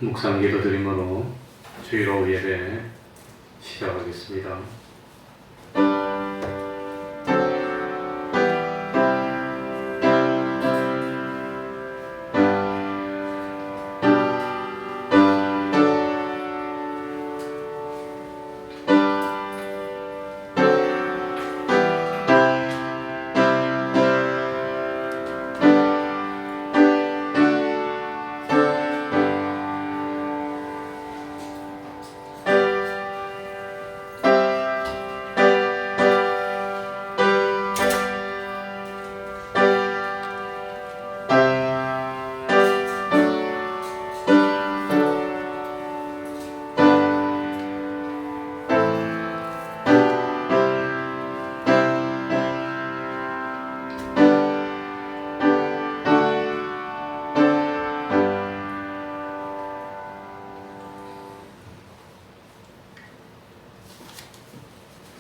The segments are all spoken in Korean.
묵상 기도 드림으로 주일 오후 예배 시작하겠습니다.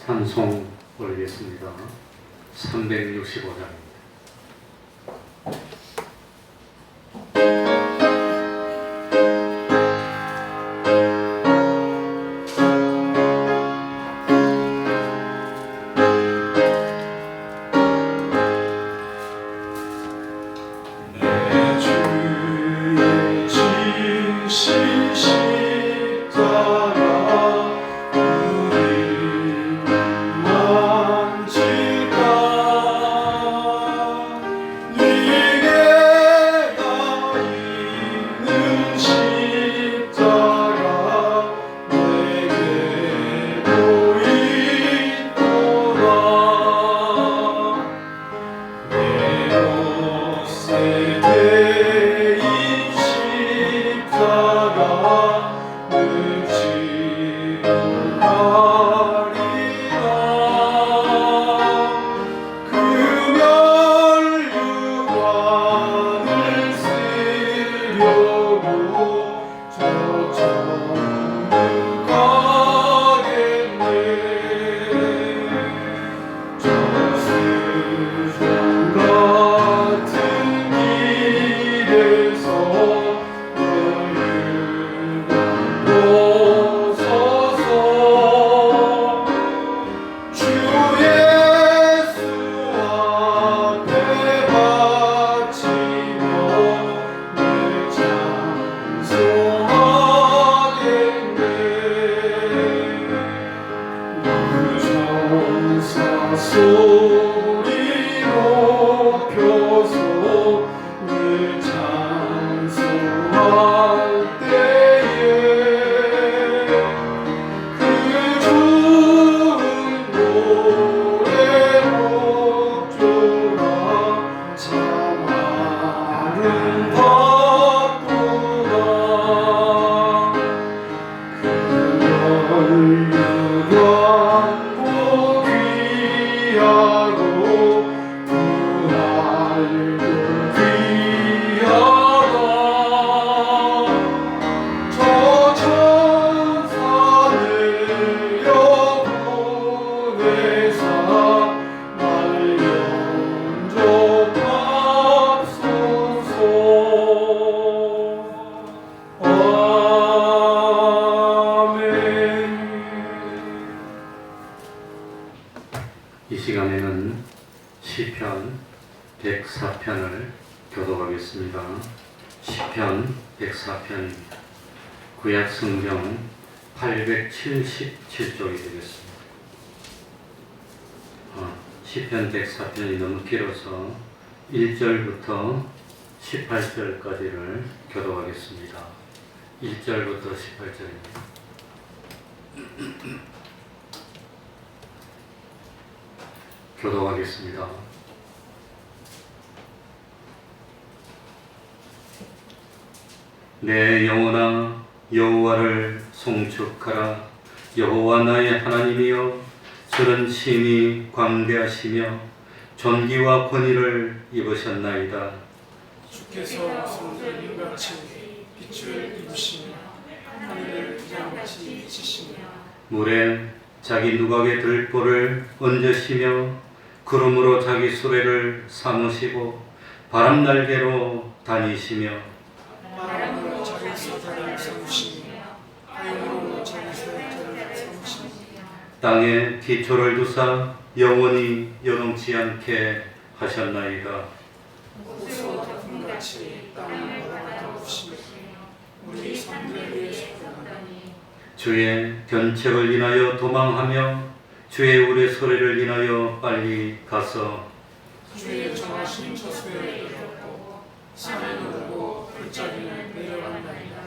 찬송 올리겠습니다. 365장입니다. 이 시간에는 시편 104편을 교독하겠습니다. 시편 104편입니다. 구약 성경 877쪽이 되겠습니다. 시편 104편이 너무 길어서 1절부터 18절까지를 교독하겠습니다. 1절부터 18절입니다. 교독하겠습니다. 내 영혼아 여호와를 송축하라. 여호와 나의 하나님이여 저는 심히 광대하시며 존귀와 권위를 입으셨나이다. 주께서 성전님같이 빛을 입으시며 하늘을 그냥같이 치시며 물에 자기 누각의 들보를 얹으시며 구름으로 자기 수레를 삼으시고 바람날개로 다니시며 바람으로 자기 사자를 주시며 하용으로 자기서 저를 삼으시며 땅에 기초를 두사 영원히 요동치 않게 하셨나이다. 옷으로 덮음같이 땅을 바다가 덮으시며 우리 선들을 위해서 구하나니 주의 견책을 인하여 도망하며 주의 우레 소리를 인하여 빨리 가서 주의 정하신 저수에 이르렀고 산에 오르고 골짜기는 내려간다이다.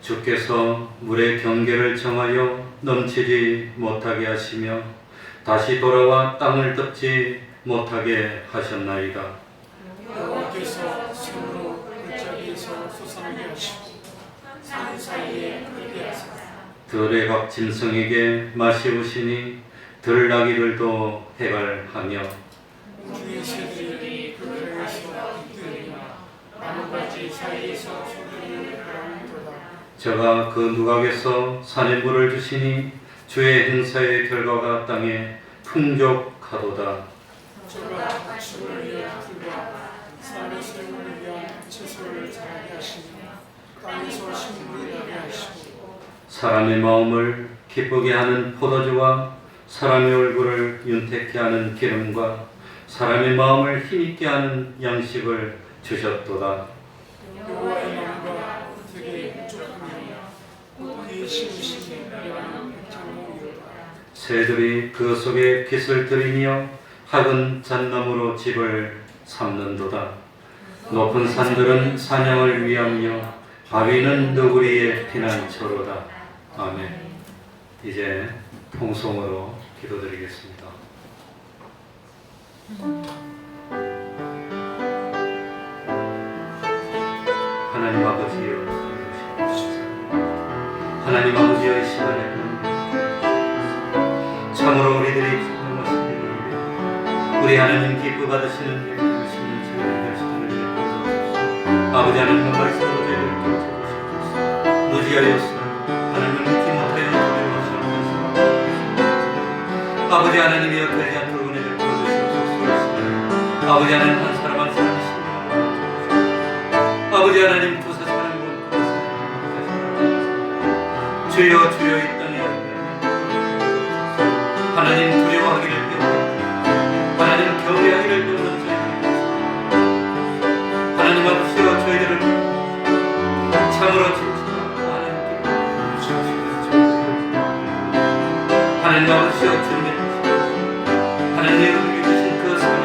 주께서 물의 경계를 정하여 넘치지 못하게 하시며 다시 돌아와 땅을 덮지 못하게 하셨나이다. 여호와께서 손으로 골짜기에서 솟아나게 하시고 산 사이에 흐르게 하사 들의 각 짐승에게 마시우시니 들나귀들도 해갈하며 우주의 새들이 그 배에서 깃들이며 나뭇가지 사이에서 소리를 하는도다. 저가 그 누각에서 산에 물을 주시니 주의 행사의 결과가 땅에 풍족하도다. 저가 가축을 위한 풀과 사람의 생물을 위한 채소를 자라게 하시며 땅에서 식물을 나게 하시고 사람의 마음을 기쁘게 하는 포도주와 사람의 얼굴을 윤택케 하는 기름과 사람의 마음을 힘있게 하는 양식을 주셨도다. 여호와의 마음과 되게 흡족하며 꽃이 심으시니 이러한 백향목이로다. 새들이 그 속에 깃을 들이며 학은 잣나무로 집을 삼는도다. 높은 산들은 사냥을 위하며 바위는 너구리의 피난처로다. 아멘. 이제 통성으로 기도드리겠습니다. 하나님 아버지여, 하나님 아버지여, 이 시간에 참으로 우리들이 기쁜 것입니다. 우리 하나님 기뻐 받으시는 일, 하시는 지혜를 결심을 위해 아버지 하나님의 말씀으로 저희를 쫓아주시옵소서. 무지하였으나 하나님을 믿지 못하여 두려워하시옵소서. 아버지 하나님이여 그러지 않도록 은혜를 부어주시옵소서. 아버지 하나님 한 사람 한 사람이 신령하옵소서. 아버지 하나님 두세 사람 본 주여 주여 이 땅에 하나님 두려워하기를 배우고 하나님 경외하기를 배우는 저희들이 하나님 아버지여 저희들을 참으로 진실하고 하나님 아버지여 주님의 하나님의 은혜 주신 그 선을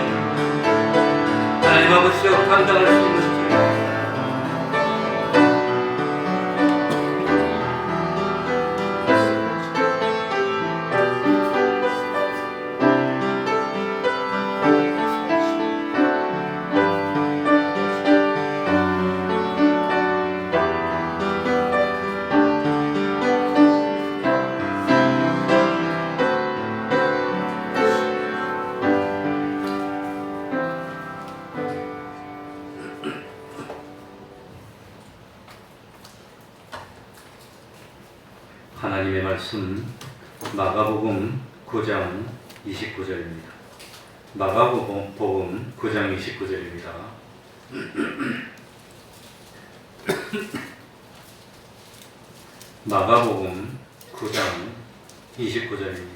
하나님 아버지여 감당할 수 있는 저희 하나님의 말씀 마가복음 9장 29절입니다. 마가복음 9장 29절입니다. 마가복음 9장 29절입니다.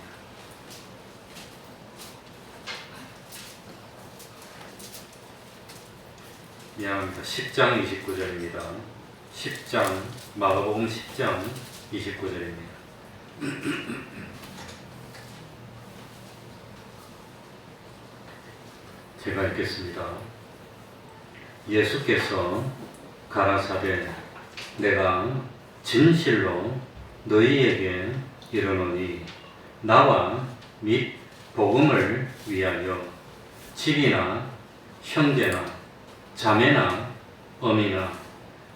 미안합니다. 10장 29절입니다. 10장 마가복음 10장 29절입니다. 제가 읽겠습니다. 예수께서 가라사대 내가 진실로 너희에게 이르노니 나와 및 복음을 위하여 집이나 형제나 자매나 어미나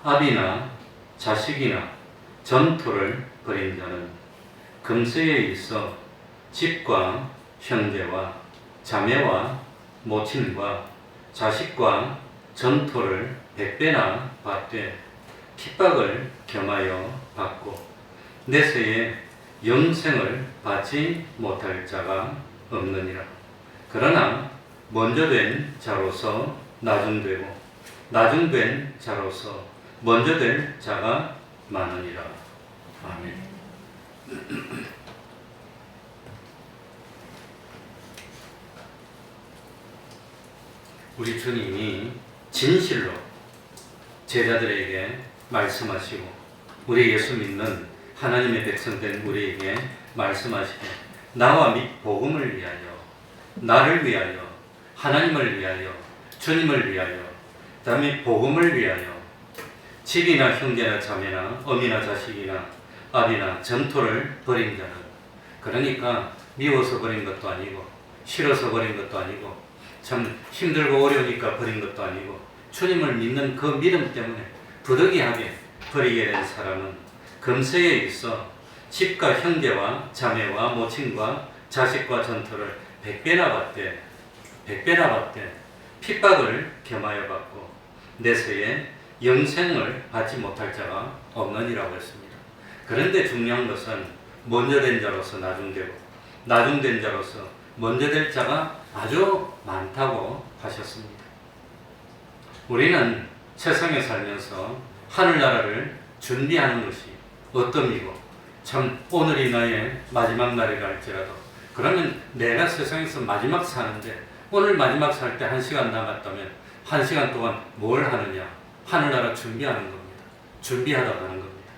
아비나 자식이나 전토를 벌인 자는 금세에 있어 집과 형제와 자매와 모친과 자식과 전토를 100배나 받되 핍박을 겸하여 받고 내세에 영생을 받지 못할 자가 없느니라. 그러나 먼저 된 자로서 나중되고 나중된 자로서 먼저 될 자가 많으니라. 아멘. 우리 주님이 진실로 제자들에게 말씀하시고 우리 예수 믿는 하나님의 백성된 우리에게 말씀하시되 나와 및 복음을 위하여, 나를 위하여, 하나님을 위하여, 주님을 위하여, 다음에 복음을 위하여 집이나 형제나 자매나 어미나 자식이나 아비나 전토를 버린 자는, 그러니까 미워서 버린 것도 아니고 싫어서 버린 것도 아니고 참 힘들고 어려우니까 버린 것도 아니고 주님을 믿는 그 믿음 때문에 부득이하게 버리게 된 사람은 금세에 있어 집과 형제와 자매와 모친과 자식과 전토를 100배나 받되 핍박을 겸하여 받고 내세에 영생을 받지 못할 자가 없느니라고 했습니다. 그런데 중요한 것은 먼저 된 자로서 나중되고 나중된 자로서 먼저 될 자가 아주 많다고 하셨습니다. 우리는 세상에 살면서 하늘나라를 준비하는 것이 어떠미고 참 오늘이 나의 마지막 날이라 할지라도 그러면 내가 세상에서 마지막 사는데 오늘 마지막 살 때 1시간 남았다면 1시간 동안 뭘 하느냐? 하늘나라 준비하는 겁니다. 준비하다 가는 겁니다.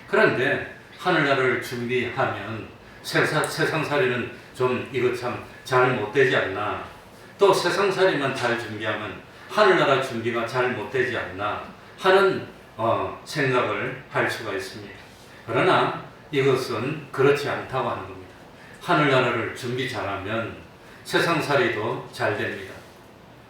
그런데 하늘나라를 준비하면 세상살이는 좀 이거 참 잘 못되지 않나, 또 세상살이만 잘 준비하면 하늘나라 준비가 잘 못되지 않나 하는 생각을 할 수가 있습니다. 그러나 이것은 그렇지 않다고 하는 겁니다. 하늘나라를 준비 잘하면 세상살이도 잘 됩니다.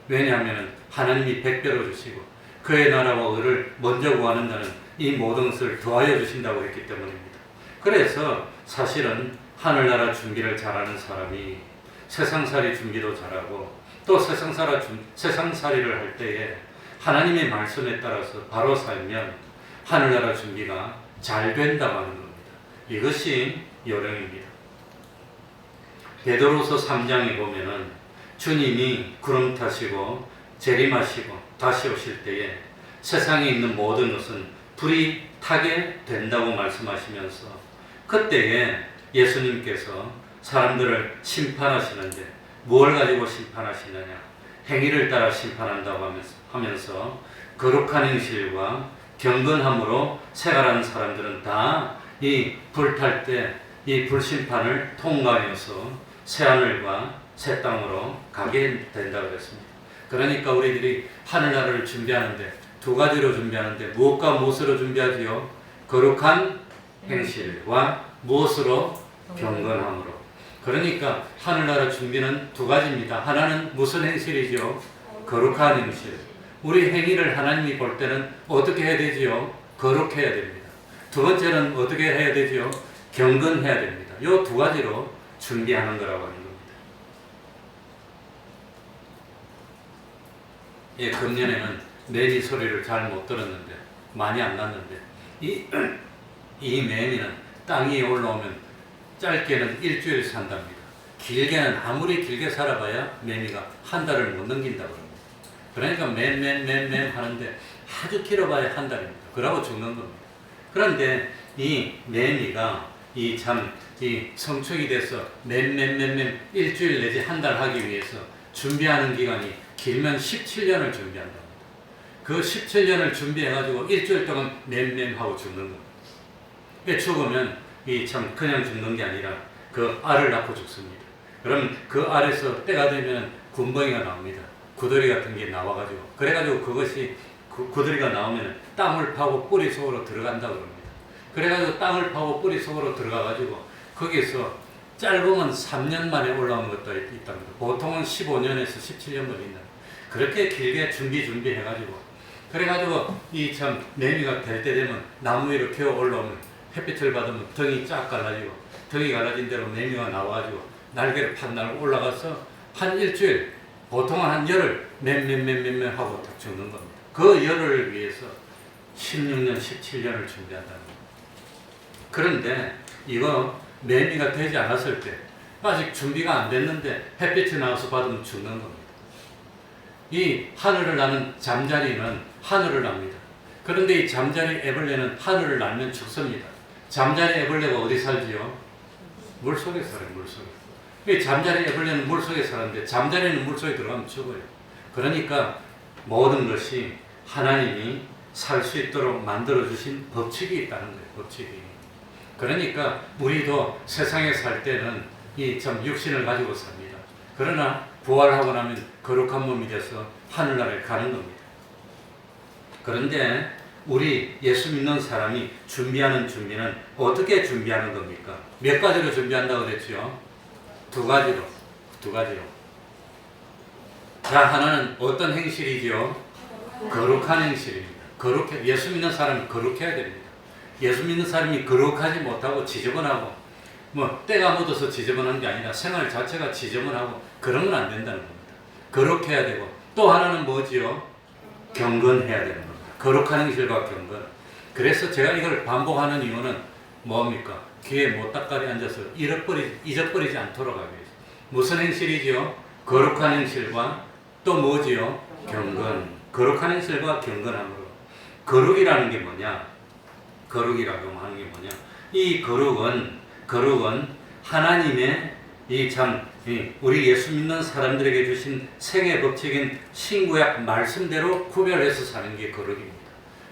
왜냐하면 하나님이 100배로 주시고 그의 나라와 의를 먼저 구하는 자는 이 모든 것을 더하여 주신다고 했기 때문입니다. 그래서 사실은 하늘나라 준비를 잘하는 사람이 세상살이 준비도 잘하고 또 세상살이를 할 때에 하나님의 말씀에 따라서 바로 살면 하늘나라 준비가 잘 된다고 하는 겁니다. 이것이 요령입니다. 베드로서 3장에 보면은 주님이 구름 타시고 재림하시고 다시 오실 때에 세상에 있는 모든 것은 불이 타게 된다고 말씀하시면서 그때에 예수님께서 사람들을 심판하시는데 무엇을 가지고 심판하시느냐? 행위를 따라 심판한다고 하면서 거룩한 행실과 경건함으로 생활하는 사람들은 다 이 불탈 때 이 불심판을 통과하여서 새하늘과 새 땅으로 가게 된다고 했습니다. 그러니까 우리들이 하늘나라를 준비하는데 두 가지로 준비하는데 무엇과 무엇으로 준비하지요? 거룩한 행실과 무엇으로? 경건함으로. 그러니까 하늘나라 준비는 두 가지입니다. 하나는 무슨 행실이죠? 거룩한 행실. 우리 행위를 하나님이 볼 때는 어떻게 해야 되지요? 거룩해야 됩니다. 두 번째는 어떻게 해야 되지요? 경건해야 됩니다. 이 두 가지로 준비하는 거라고 하는 겁니다. 예, 금년에는 매미 소리를 잘 못 들었는데 많이 안 났는데 이 매미는 땅 위에 올라오면 짧게는 일주일 산답니다. 길게는 아무리 길게 살아봐야 매미가 한 달을 못 넘긴다고 합니다. 그러니까 맴 하는데 아주 길어봐야 한 달입니다. 그러고 죽는 겁니다. 그런데 이 매미가 이 성충이 돼서 맴 일주일 내지 한 달 하기 위해서 준비하는 기간이 길면 17년을 준비한답니다. 그 17년을 준비해가지고 일주일 동안 맴하고 죽는 겁니다. 죽으면 그냥 죽는 게 아니라 그 알을 낳고 죽습니다. 그럼 그 알에서 때가 되면 군뱅이가 나옵니다. 구더리 같은 게 나와가지고 그래가지고 그것이 구더리가 나오면 땅을 파고 뿌리 속으로 들어간다고 합니다. 그래가지고 땅을 파고 뿌리 속으로 들어가가지고 거기서 짧으면 3년 만에 올라오는 것도 있답니다. 보통은 15년에서 17년 걸린다. 그렇게 길게 준비해가지고 그래가지고 매미가 될 때 되면 나무 위로 기어 올라오면 햇빛을 받으면 덩이 쫙 갈라지고 덩이 갈라진 대로 매미가 나와가지고 날개를 팍 날고 올라가서 한 일주일, 보통은 한 열흘 맴 하고 딱 죽는 겁니다. 그 열흘을 위해서 16년, 17년을 준비한다는 겁니다. 그런데 이거 매미가 되지 않았을 때 아직 준비가 안 됐는데 햇빛이 나와서 받으면 죽는 겁니다. 이 하늘을 나는 잠자리는 하늘을 납니다. 그런데 이 잠자리 애벌레는 하늘을 날면 죽습니다. 잠자리 애벌레가 어디 살지요? 물속에 살아요. 물속에. 이 잠자리 애벌레는 물속에 사는데 잠자리는 물속에 들어가면 죽어요. 그러니까 모든 것이 하나님이 살 수 있도록 만들어주신 법칙이 있다는 거예요. 법칙이. 그러니까 우리도 세상에 살 때는 이 참 육신을 가지고 삽니다. 그러나 부활하고 나면 거룩한 몸이 돼서 하늘나라에 가는 겁니다. 그런데 우리 예수 믿는 사람이 준비하는 준비는 어떻게 준비하는 겁니까? 몇 가지로 준비한다고 그랬죠? 두 가지로. 자, 하나는 어떤 행실이죠? 거룩한 행실입니다. 예수 믿는 사람은 거룩해야 됩니다. 예수 믿는 사람이 거룩하지 못하고 지저분하고 때가 묻어서 지저분한 게 아니라 생활 자체가 지저분하고 그런 건 안 된다는 겁니다. 거룩해야 되고 또 하나는 뭐지요? 경건해야 되는 겁니다. 거룩한 행실과 경건. 그래서 제가 이걸 반복하는 이유는 뭡니까? 귀에 못닥가리 앉아서 잊어버리지 않도록 하기 위해서. 무슨 행실이지요? 거룩한 행실과 또 뭐지요? 경건. 거룩한 행실과 경건함으로. 거룩이라는 게 뭐냐? 거룩이라고 하는 게 뭐냐? 이 거룩은 하나님의 우리 예수 믿는 사람들에게 주신 생애 법칙인 신구약 말씀대로 구별해서 사는 게 거룩입니다.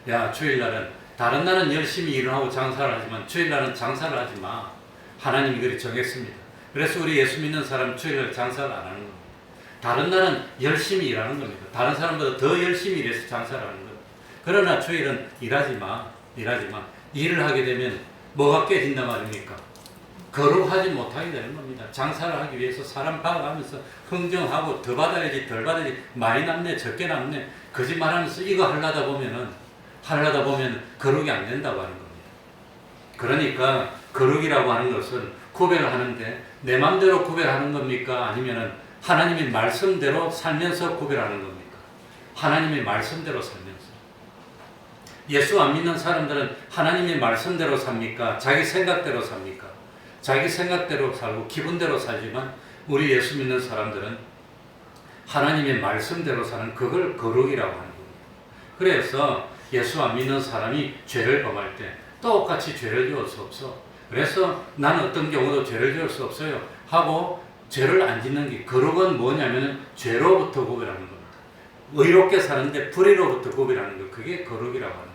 야, 주일날은 다른 날은 열심히 일을 하고 장사를 하지만 주일날은 장사를 하지 마. 하나님이 그렇게 정했습니다. 그래서 우리 예수 믿는 사람은 주일날 장사를 안 하는 겁니다. 다른 날은 열심히 일하는 겁니다. 다른 사람보다 더 열심히 일해서 장사를 하는 겁니다. 그러나 주일은 일하지 마. 일을 하게 되면 뭐가 깨진단 말입니까? 거룩하지 못하게 되는 겁니다. 장사를 하기 위해서 사람 봐가면서 흥정하고 더 받아야지 덜 받아야지 많이 남네 적게 남네 거짓말하면서 이거 하려다 보면 거룩이 안 된다고 하는 겁니다. 그러니까 거룩이라고 하는 것은 구별을 하는데 내 마음대로 구별하는 겁니까? 아니면은 하나님의 말씀대로 살면서 구별하는 겁니까? 하나님의 말씀대로 살면서. 예수 안 믿는 사람들은 하나님의 말씀대로 삽니까? 자기 생각대로 삽니까? 자기 생각대로 살고 기분대로 살지만 우리 예수 믿는 사람들은 하나님의 말씀대로 사는 그걸 거룩이라고 하는 겁니다. 그래서 예수 안 믿는 사람이 죄를 범할 때 똑같이 죄를 지을 수 없어. 그래서 나는 어떤 경우도 죄를 지을 수 없어요 하고 죄를 안 짓는 게 거룩은 뭐냐면 죄로부터 구별하는 겁니다. 의롭게 사는데 불의로부터 구별하는 거 그게 거룩이라고 하는 겁니다.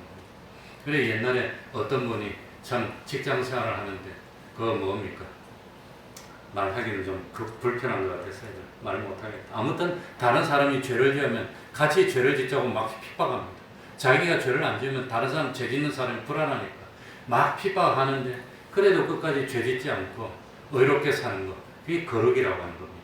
그래 옛날에 어떤 분이 참 직장 생활을 하는데 그거 뭡니까? 말하기는 좀 불편한 것 같아서 말 못하겠다. 아무튼 다른 사람이 죄를 지으면 같이 죄를 짓자고 막 핍박합니다. 자기가 죄를 안 지으면 다른 사람 죄 짓는 사람이 불안하니까 막 핍박하는데 그래도 끝까지 죄 짓지 않고 의롭게 사는 것 그게 거룩이라고 하는 겁니다.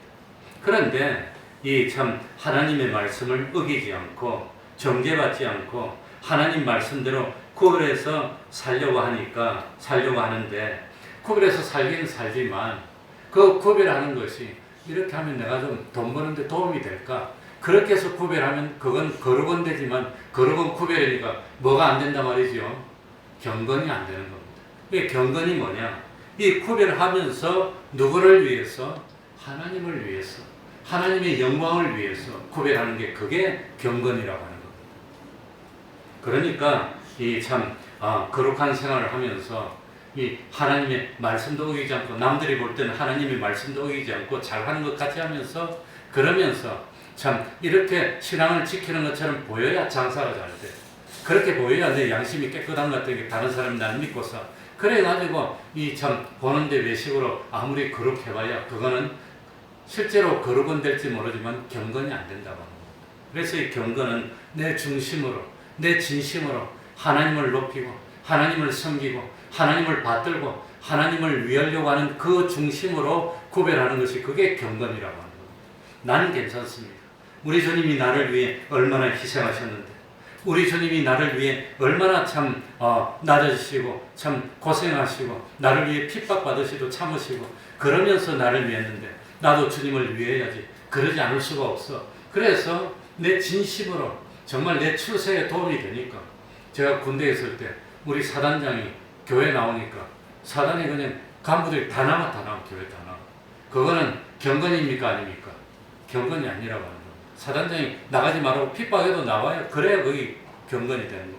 그런데 이 참 하나님의 말씀을 어기지 않고 정죄받지 않고 하나님 말씀대로 구별해서 살려고 하는데 구별해서 살기는 살지만 그 구별하는 것이 이렇게 하면 내가 좀 돈 버는데 도움이 될까? 그렇게 해서 구별하면 그건 거룩은 되지만 거룩은 구별이니까 뭐가 안 된단 말이죠? 경건이 안 되는 겁니다. 이 경건이 뭐냐? 이 구별하면서 누구를 위해서? 하나님을 위해서 하나님의 영광을 위해서 구별하는 게 그게 경건이라고 하는 겁니다. 그러니까 이 참 거룩한 생활을 하면서 이 하나님의 말씀도 어기지 않고 남들이 볼 때는 하나님의 말씀도 어기지 않고 잘하는 것 같이 하면서 그러면서 참 이렇게 신앙을 지키는 것처럼 보여야 장사가 잘 돼. 그렇게 보여야 내 양심이 깨끗한 것 같은 게 다른 사람이 나를 믿고서 그래가지고 이 참 보는데 외식으로 아무리 거룩해봐야 그거는 실제로 거룩은 될지 모르지만 경건이 안 된다고 합니다. 그래서 이 경건은 내 중심으로 내 진심으로 하나님을 높이고 하나님을 섬기고 하나님을 받들고 하나님을 위하려고 하는 그 중심으로 구별하는 것이 그게 경건이라고 하는 겁니다. 나는 괜찮습니다. 우리 주님이 나를 위해 얼마나 희생하셨는데 우리 주님이 나를 위해 얼마나 참 낮아지시고 참 고생하시고 나를 위해 핍박받으시고 참으시고 그러면서 나를 위했는데 나도 주님을 위해야지. 그러지 않을 수가 없어. 그래서 내 진심으로 정말 내 출세에 도움이 되니까 제가 군대에 있을 때 우리 사단장이 교회 나오니까 사단이 그냥 간부들이 다 나와 교회 다 나와. 그거는 경건입니까 아닙니까? 경건이 아니라고 하는 겁니다. 사단장이 나가지 말라고 핍박해도 나와야 그래야 거기 경건이 되는 겁니다.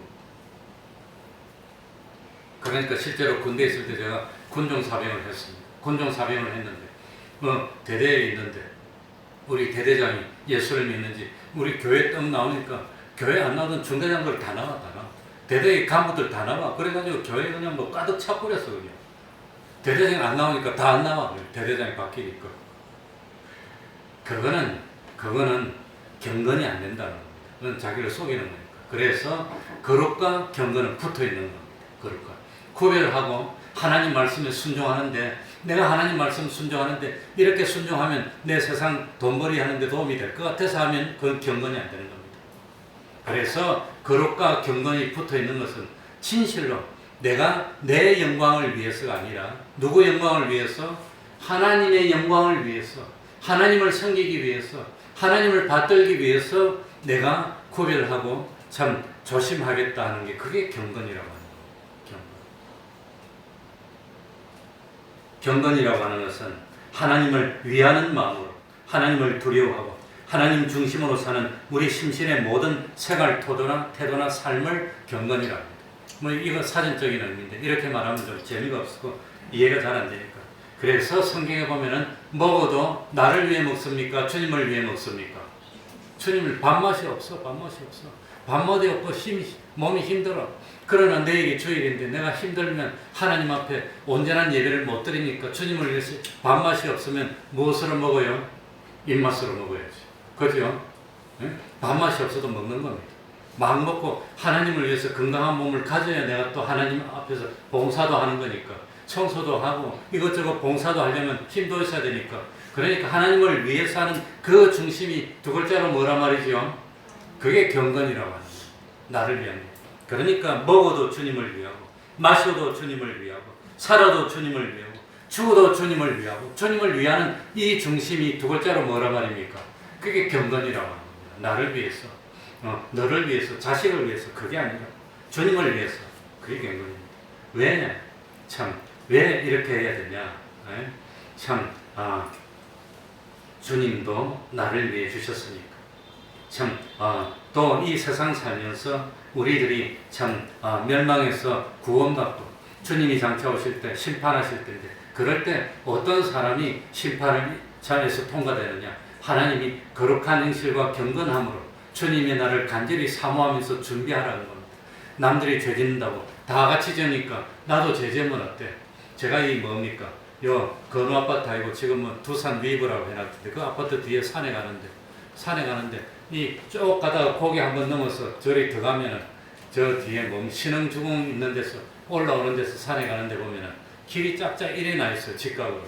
그러니까 실제로 군대에 있을 때 제가 군종사병을 했습니다. 군종사병을 했는데 대대에 있는데 우리 대대장이 예수를 믿는지 우리 교회 떡 나오니까 교회 안 나오던 중대장들 다 나와. 대대의 간부들 다 나와. 그래가지고 교회 그냥 뭐 가득 차버렸어. 그냥 대대장이 안 나오니까 다 안 나와. 대대장이 바뀌니까. 그거는 경건이 안 된다는 겁니다. 그건 자기를 속이는 거니까. 그래서 거룩과 경건은 붙어 있는 겁니다. 거룩과 구별하고 하나님 말씀에 순종하는데 내가 하나님 말씀 순종하는데 이렇게 순종하면 내 세상 돈벌이 하는데 도움이 될 것 같아서 하면 그건 경건이 안 되는 겁니다. 그래서 거룩과 경건이 붙어 있는 것은 진실로 내가 내 영광을 위해서가 아니라 누구 영광을 위해서? 하나님의 영광을 위해서, 하나님을 섬기기 위해서, 하나님을 받들기 위해서 내가 구별하고 참 조심하겠다 하는 게 그게 경건이라고 하는 거예요. 경건이라고 하는 것은 하나님을 위하는 마음으로 하나님을 두려워하고 하나님 중심으로 사는 우리 심신의 모든 생활 태도나 삶을 경건이라고 합니다. 뭐 이거 사전적인 의미인데 이렇게 말하면 좀 재미가 없고 이해가 잘 안 되니까. 그래서 성경에 보면은 먹어도 나를 위해 먹습니까? 주님을 위해 먹습니까? 주님을 밥맛이 없어. 밥맛이 없고 몸이 힘들어. 그러나 내일이 주일인데 내가 힘들면 하나님 앞에 온전한 예배를 못 드리니까 주님을 위해서 밥맛이 없으면 무엇으로 먹어요? 입맛으로 먹어야지. 그죠? 밥맛이 없어도 먹는 겁니다. 막 먹고 하나님을 위해서 건강한 몸을 가져야 내가 또 하나님 앞에서 봉사도 하는 거니까 청소도 하고 이것저것 봉사도 하려면 힘도 있어야 되니까 그러니까 하나님을 위해서 하는 그 중심이 두 글자로 뭐라 말이죠? 그게 경건이라고 하는 거예요. 나를 위한 거. 그러니까 먹어도 주님을 위하고 마셔도 주님을 위하고 살아도 주님을 위하고 죽어도 주님을 위하고 주님을 위하는 이 중심이 두 글자로 뭐라 말입니까? 그게 경건이라고 하는 겁니다. 나를 위해서 너를 위해서 자식을 위해서 그게 아니라 주님을 위해서 그게 경건입니다. 왜냐? 참 왜 이렇게 해야 되냐? 참 주님도 나를 위해 주셨으니까 참 또 이 세상 살면서 우리들이 참 멸망해서 구원받고 주님이 장차 오실 때 심판하실 때인데 그럴 때 어떤 사람이 심판을 잘해서 통과되느냐? 하나님이 거룩한 행실과 경건함으로 주님의 날을 간절히 사모하면서 준비하라는 겁니다. 남들이 죄 짓는다고 다 같이 지으니까 나도 죄 지으면 어때? 제가 이 뭡니까? 요 건우 아파트 아니고 지금 뭐 두산 위브라고 해놨는데 그 아파트 뒤에 산에 가는데 이 쭉 가다가 고개 한번 넘어서 저리 들어가면은 저 뒤에 뭐 신흥주공 있는 데서 올라오는 데서 산에 가는데 보면은 길이 짝짝 이래 나 있어요. 직각으로.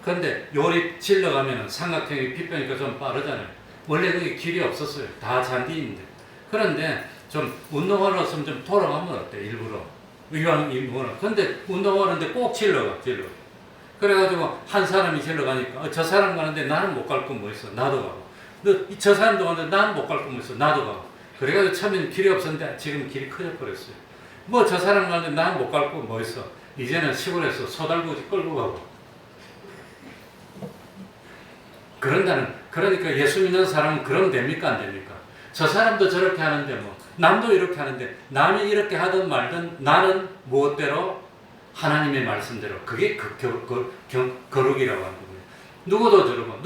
그런데 요리 질러가면은 삼각형이 빗배니까 좀 빠르잖아요. 원래 그게 길이 없었어요. 다 잔디인데. 그런데 좀 운동하러 왔으면 좀 돌아가면 어때? 일부러. 근데 운동하는데 꼭 질러가. 그래가지고 한 사람이 질러가니까 저 사람 가는데 나는 못 갈 건 뭐 있어? 나도 가고. 저 사람도 가는데 나는 못 갈 건 뭐 있어? 나도 가고. 그래가지고 처음에는 길이 없었는데 지금 길이 커져버렸어요. 뭐 저 사람 가는데 나는 못 갈 건 뭐 있어? 이제는 시골에서 소달구지 끌고 가고. 그러니까 예수 믿는 사람은 그러면 됩니까? 안 됩니까? 저 사람도 저렇게 하는데 뭐 남도 이렇게 하는데 남이 이렇게 하든 말든 나는 무엇대로? 하나님의 말씀대로. 그게 거룩이라고 하는 거예요. 누구도 저러고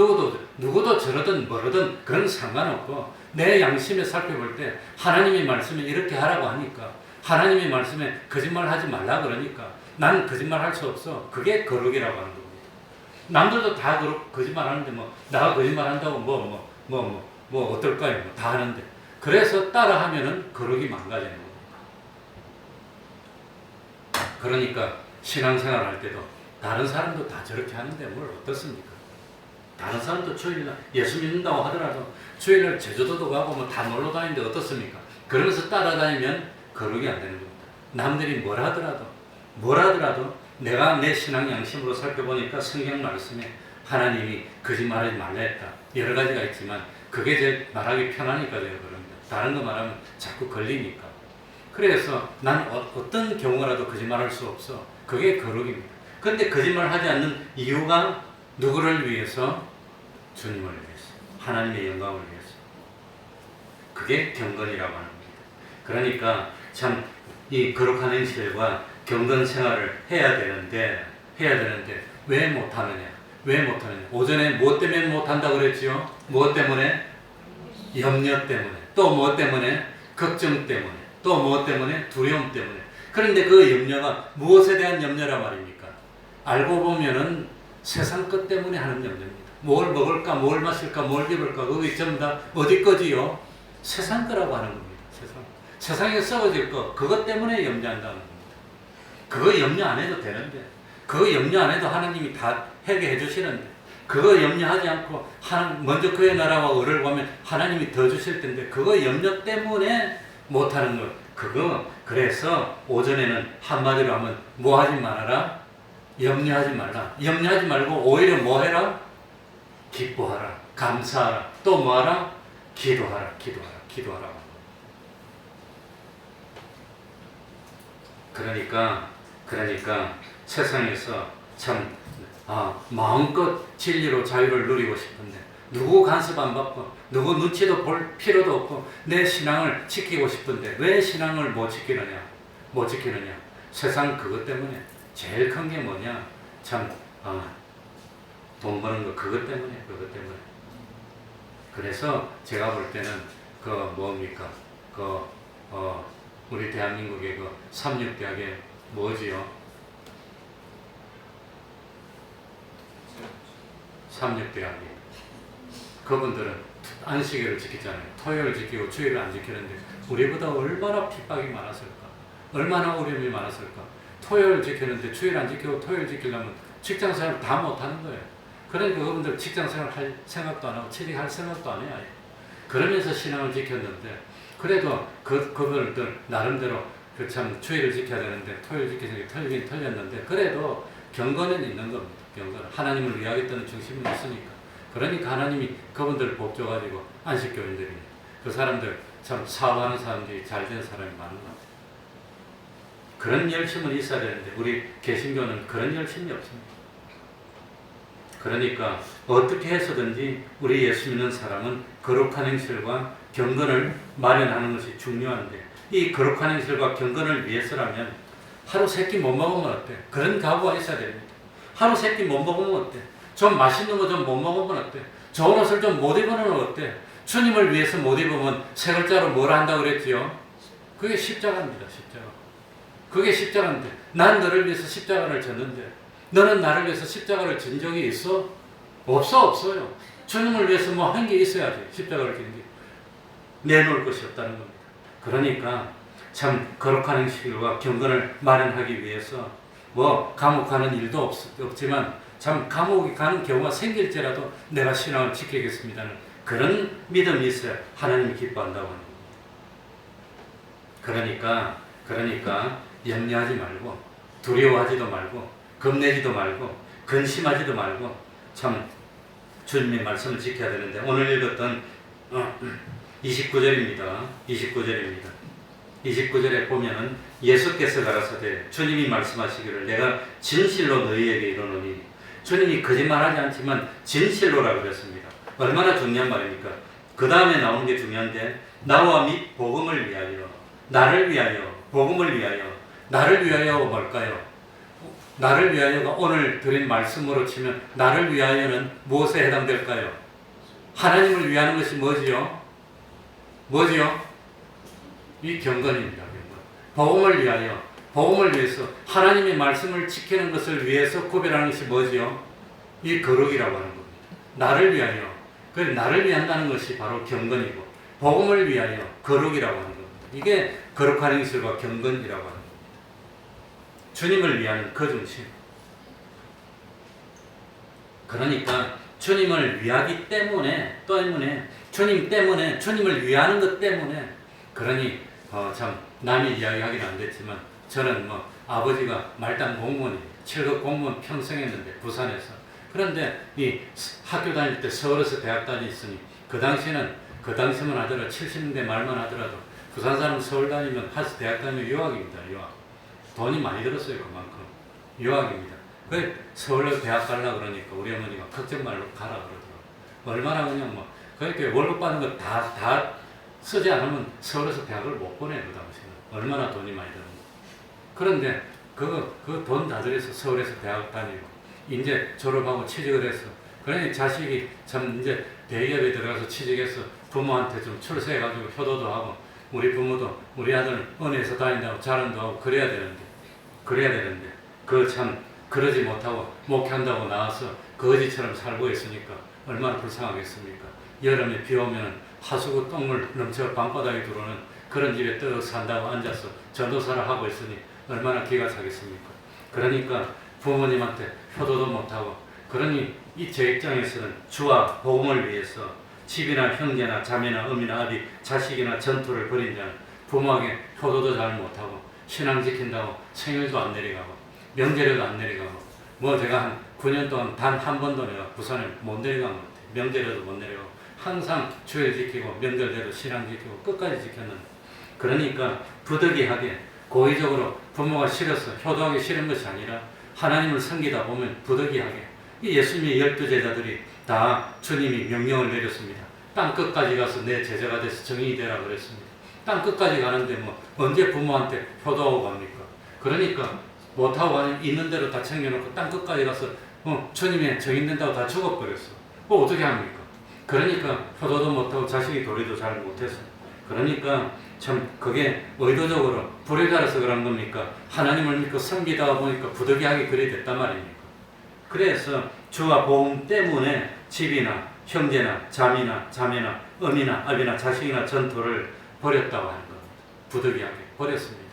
누구도 저러든 뭐러든 그건 상관없고 내 양심에 살펴볼 때 하나님의 말씀에 이렇게 하라고 하니까 하나님의 말씀에 거짓말 하지 말라 그러니까 난 거짓말 할 수 없어. 그게 거룩이라고 하는 겁니다. 남들도 다 거짓말 하는데 뭐 나가 거짓말 한다고 뭐 어떨까요? 뭐 다 하는데 그래서 따라 하면은 거룩이 망가지는 겁니다. 그러니까 신앙생활 할 때도 다른 사람도 다 저렇게 하는데 뭘 어떻습니까? 다른 사람도 주일날 예수 믿는다고 하더라도 주일날 제주도도 가고 뭐 다 놀러 다니는데 어떻습니까? 그러면서 따라다니면 거룩이 안 되는 겁니다. 남들이 뭘 하더라도 내가 내 신앙 양심으로 살펴보니까 성경 말씀에 하나님이 거짓말하지 말라 했다. 여러 가지가 있지만 그게 제일 말하기 편하니까 제가 그럽니다. 다른 거 말하면 자꾸 걸리니까. 그래서 난 어떤 경우라도 거짓말할 수 없어. 그게 거룩입니다. 그런데 거짓말하지 않는 이유가 누구를 위해서? 주님을 위해서. 하나님의 영광을 위해서. 그게 경건이라고 하는 겁니다. 그러니까 참 이 거룩한 행실과 경건 생활을 해야 되는데 왜 못하느냐? 오전에 무엇 때문에 못한다고 그랬지요? 무엇 때문에? 염려 때문에. 또 무엇 때문에? 걱정 때문에. 또 무엇 때문에? 두려움 때문에. 그런데 그 염려가 무엇에 대한 염려란 말입니까? 알고 보면은 세상 것 때문에 하는 염려입니다. 뭘 먹을까, 뭘 마실까, 뭘 입을까, 그게 전부 다 어디 거지요? 세상 거라고 하는 겁니다. 세상에 썩어질 거, 그것 때문에 염려한다는 겁니다. 그거 염려 안 해도 되는데, 그거 염려 안 해도 하나님이 다 해결해 주시는데, 그거 염려하지 않고 먼저 그의 나라와 의를 구하면 하나님이 더 주실 텐데, 그거 염려 때문에 못하는 것. 그래서 오전에는 한마디로 하면 뭐 하지 말아라? 염려하지 말라. 염려하지 말고 오히려 뭐 해라? 기뻐하라. 감사하라. 또 뭐 하라? 기도하라. 그러니까 세상에서 참 마음껏 진리로 자유를 누리고 싶은데 누구 간섭 안 받고 누구 눈치도 볼 필요도 없고 내 신앙을 지키고 싶은데 왜 신앙을 못 지키느냐? 세상 그것 때문에 제일 큰 게 뭐냐? 돈 버는 거 그것 때문에. 그래서 제가 볼 때는 우리 대한민국의 삼육대학의 뭐지요? 삼육대학이 그분들은 안식일을 지키잖아요. 토요일 지키고 주일을 안 지키는데 우리보다 얼마나 핍박이 많았을까? 얼마나 어려움이 많았을까? 토요일 지키는데 주일 안 지키고 토요일 지키려면 직장생활 다 못하는 거예요. 그러니까 그분들 직장생활 할 생각도 안 하고 취직할 생각도 안 해요. 그러면서 신앙을 지켰는데 그래도 그분들 나름대로 참 주일을 지켜야 되는데 토요일 지키는 게 틀리긴 틀렸는데 그래도 경건은 있는 겁니다. 경건 하나님을 위하겠다는 중심이 있으니까. 그러니까 하나님이 그분들 복 줘가지고 안식교인들이 그 사람들 참 사업하는 사람들이 잘 된 사람이 많은 것 같아요. 그런 열심은 있어야 되는데 우리 개신교는 그런 열심이 없습니다. 그러니까 어떻게 해서든지 우리 예수 믿는 사람은 거룩한 행실과 경건을 마련하는 것이 중요한데 이 거룩한 행실과 경건을 위해서라면 하루 세 끼 못 먹으면 어때? 그런 각오가 있어야 됩니다. 하루 세 끼 못 먹으면 어때? 좀 맛있는 거 좀 못 먹으면 어때? 좋은 옷을 좀 못 입으면 어때? 주님을 위해서 못 입으면 세 글자로 뭘 한다고 그랬지요? 그게 십자가입니다. 그게 십자가인데 난 너를 위해서 십자가를 졌는데 너는 나를 위해서 십자가를 진 적이 있어? 없어요. 주님을 위해서 뭐 한 게 있어야지. 십자가를 진 게. 내놓을 것이 없다는 겁니다. 그러니까 참 거룩한 행실과 경건을 마련하기 위해서 뭐 감옥 가는 일도 없지만 참 감옥에 가는 경우가 생길지라도 내가 신앙을 지키겠습니다는 그런 믿음이 있어야 하나님이 기뻐한다고 하는 겁니다. 그러니까 염려하지 말고 두려워하지도 말고 겁내지도 말고 근심하지도 말고 참 주님의 말씀을 지켜야 되는데 오늘 읽었던 29절입니다. 29절에 보면은 예수께서 가라사대 주님이 말씀하시기를 내가 진실로 너희에게 이르노니 주님이 거짓말하지 않지만 진실로라고 그랬습니다. 얼마나 중요한 말입니까? 그 다음에 나오는 게 중요한데 나와 및 복음을 위하여 나를 위하여 복음을 위하여 나를 위하여가 뭘까요? 나를 위하여가 오늘 드린 말씀으로 치면 나를 위하여는 무엇에 해당될까요? 하나님을 위하는 것이 뭐지요? 이 경건입니다. 복음을 위해서 하나님의 말씀을 지키는 것을 위해서 구별하는 것이 뭐지요? 이 거룩이라고 하는 겁니다. 나를 위하여. 나를 위한다는 것이 바로 경건이고 복음을 위하여 거룩이라고 하는 겁니다. 이게 거룩한 행실과 경건이라고 하는 겁니다. 주님을 위하는 그 중심. 그러니까 주님을 위하기 때문에 주님 때문에 주님을 위하는 것 때문에 그러니 참 남이 이야기하기는 안 됐지만 저는 뭐 아버지가 말단 공무원이에요. 7급 공무원 평생 했는데 부산에서. 그런데 이 학교 다닐 때 서울에서 대학 다녔으니 그 당시만 하더라도 70년대 말만 하더라도 부산 사람 서울 다니면 대학 다니면 유학입니다. 유학. 돈이 많이 들었어요. 그만큼. 유학입니다. 그 서울로 대학 가려고 그러니까 우리 어머니가 걱정 말고 가라 그러더라고요. 얼마나 그냥 뭐 그렇게 월급 받는 거 다 쓰지 않으면 서울에서 대학을 못 보내요. 그 당시는. 얼마나 돈이 많이 드는 거. 그런데 그 돈 다 들여서 서울에서 대학 다니고, 이제 졸업하고 취직을 했어. 그러니 자식이 참 이제 대기업에 들어가서 취직해서 부모한테 좀 출세해가지고 효도도 하고, 우리 부모도 우리 아들 은혜에서 다닌다고 자랑도 하고 그래야 되는데, 그 참 그러지 못하고 목회한다고 나와서 거지처럼 살고 있으니까 얼마나 불쌍하겠습니까? 여름에 비 오면 하수구 똥물 넘쳐 방바닥에 들어오는 그런 집에 떡 산다고 앉아서 전도사를 하고 있으니 얼마나 기가 차겠습니까? 그러니까 부모님한테 효도도 못하고, 그러니 이 제 입장에서는 주와 복음을 위해서 집이나 형제나 자매나 어미나 아비 자식이나 전투를 벌인 자는 부모에게 효도도 잘 못하고, 신앙 지킨다고 생일도 안 내려가고 명절에도 안 내려가고, 뭐 제가 한 9년 동안 단 한 번도 내가 부산에 못 내려간 것 같아요. 명절에도 못 내려가고 항상 주일 지키고 명절대로 신앙 지키고 끝까지 지켰는데, 그러니까 부득이하게 고의적으로 부모가 싫어서 효도하기 싫은 것이 아니라 하나님을 섬기다 보면 부득이하게 이 예수님의 12제자들이 다 주님이 명령을 내렸습니다. 땅 끝까지 가서 내 제자가 돼서 정인이 되라 그랬습니다. 땅 끝까지 가는데 뭐 언제 부모한테 효도하고 갑니까? 그러니까 못하고 가니 있는 대로 다 챙겨놓고 땅 끝까지 가서 주님의 정인 된다고 다 죽어버렸어. 뭐 어떻게 합니까? 그러니까 효도도 못하고 자식이 도리도 잘 못했어. 그러니까 참 그게 의도적으로 불효자라서 그런 겁니까? 하나님을 믿고 섬기다 보니까 부득이하게 그래 됐단 말입니까? 그래서 주와 복음 때문에 집이나 형제나 자매나 어미나 아비나 자식이나 전토를 버렸다고 하는 겁니다. 부득이하게 버렸습니다.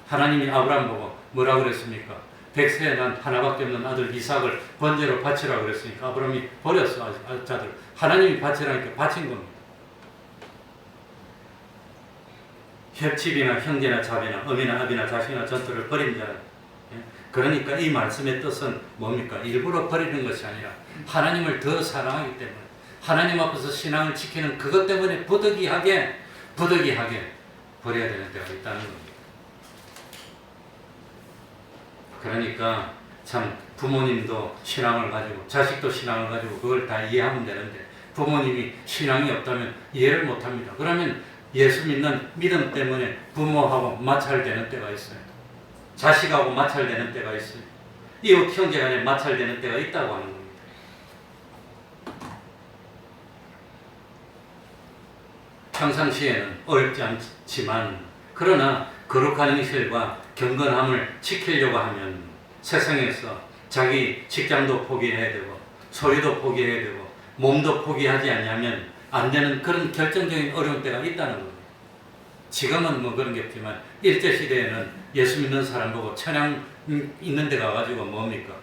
하나님이 아브라함 보고 뭐라고 그랬습니까? 백세에 난 하나밖에 없는 아들 이삭을 번제로 바치라고 그랬으니까 아브라함이 버렸어. 자들 하나님이 바치라니까 바친 겁니다. 집이나 형제나 자매나 어미나 아비나 자식이나 전토를 버린 자는, 그러니까 이 말씀의 뜻은 뭡니까? 일부러 버리는 것이 아니라 하나님을 더 사랑하기 때문에, 하나님 앞에서 신앙을 지키는 그것 때문에 부득이하게 버려야 되는 때가 있다는 겁니다. 그러니까 참 부모님도 신앙을 가지고 자식도 신앙을 가지고 그걸 다 이해하면 되는데, 부모님이 신앙이 없다면 이해를 못합니다. 그러면 예수 믿는 믿음 때문에 부모하고 마찰되는 때가 있어요. 자식하고 마찰되는 때가 있어요. 이웃 형제 간에 마찰되는 때가 있다고 하는 겁니다. 평상시에는 어렵지 않지만, 그러나 거룩한 행실과 경건함을 지키려고 하면 세상에서 자기 직장도 포기해야 되고 소유도 포기해야 되고 몸도 포기하지 않으면 안 되는 그런 결정적인 어려운 때가 있다는 겁니다. 지금은 뭐 그런 게 없지만 일제시대에는 예수 믿는 사람 보고 천양 있는 데 가가지고 뭡니까?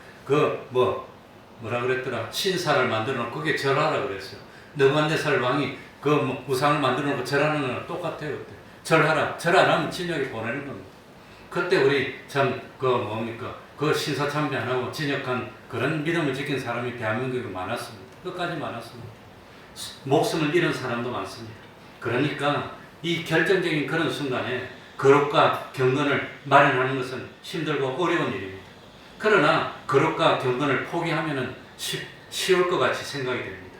뭐라 그랬더라? 신사를 만들어 놓고 그게 절하라 그랬어요. 느부갓네살 왕이 그 우상을 만들어 놓고 절하는 거랑 똑같아요. 그때. 절하라. 절 안 하면 진역에 보내는 겁니다. 그때 우리 참 그 신사참배 안 하고 진역한 그런 믿음을 지킨 사람이 대한민국에 많았습니다. 끝까지 많았습니다. 목숨을 잃은 사람도 많습니다. 그러니까 이 결정적인 그런 순간에 거룩과 경건을 마련하는 것은 힘들고 어려운 일입니다. 그러나 거룩과 경건을 포기하면 쉬울 것 같이 생각이 됩니다.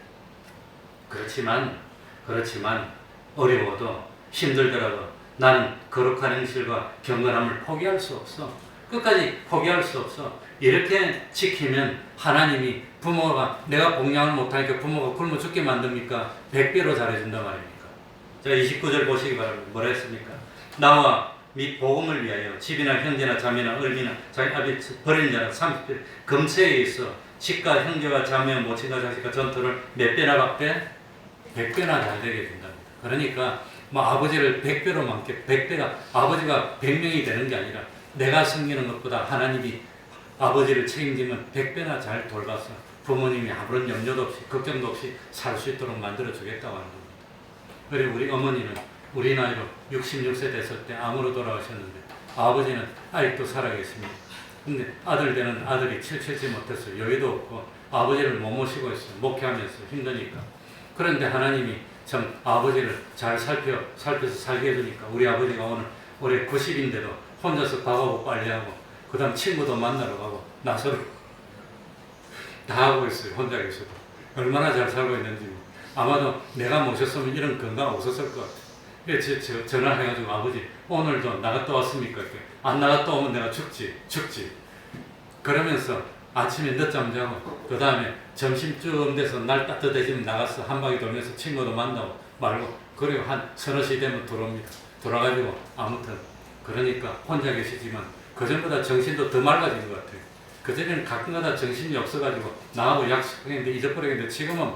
그렇지만 어려워도 힘들더라도 나는 거룩한 행실과 경건함을 포기할 수 없어. 끝까지 포기할 수 없어. 이렇게 지키면 하나님이 부모가 내가 공양을 못하니까 부모가 굶어 죽게 만듭니까? 100배로 잘해준단 말입니까? 자, 29절 보시기 바랍니다. 뭐라 했습니까? 나와 및 복음을 위하여 집이나 형제나 자매나 어미나 자기 아비 버린 자는 30배 금세에 있어 집과 형제와 자매와 모친과 자식과 전토를 몇 배나 박배? 100배나 잘 되게 해준답니다. 그러니까 뭐 아버지를 100배로 많게 100배가 아버지가 100명이 되는 게 아니라 내가 섬기는 것보다 하나님이 아버지를 책임지면 100배나 잘 돌봐서 부모님이 아무런 염려도 없이 걱정도 없이 살 수 있도록 만들어 주겠다고 하는 겁니다. 그리고 우리 어머니는 우리 나이로 66세 됐을 때 암으로 돌아가셨는데 아버지는 아직도 살아계십니다. 근데 아들 되는 아들이 칠칠지 못했어요. 여유도 없고 아버지를 못 모시고 있어요. 목회하면서 힘드니까. 그런데 하나님이 참 아버지를 잘 살펴서 살게 해주니까 우리 아버지가 오늘 올해 90인데도 혼자서 밥하고 빨래하고 그 다음 친구도 만나러 가고 나서로 다 하고 있어요. 혼자 계셔도. 얼마나 잘 살고 있는지. 아마도 내가 모셨으면 이런 건강 없었을 것 같아요. 그래서 전화해가지고 아버지 오늘도 나갔다 왔습니까? 이렇게. 안 나갔다 오면 내가 죽지. 그러면서 아침에 늦잠 자고 그 다음에 점심쯤 돼서 날 따뜻해지면 나가서 한 바퀴 돌면서 친구도 만나고 말고 그리고 한 서너 시 되면 들어옵니다. 돌아가지고 아무튼 그러니까 혼자 계시지만 그전보다 정신도 더 맑아진 것 같아요. 그전에는 가끔가다 정신이 없어가지고 나하고 약속했는데 잊어버리겠는데 지금은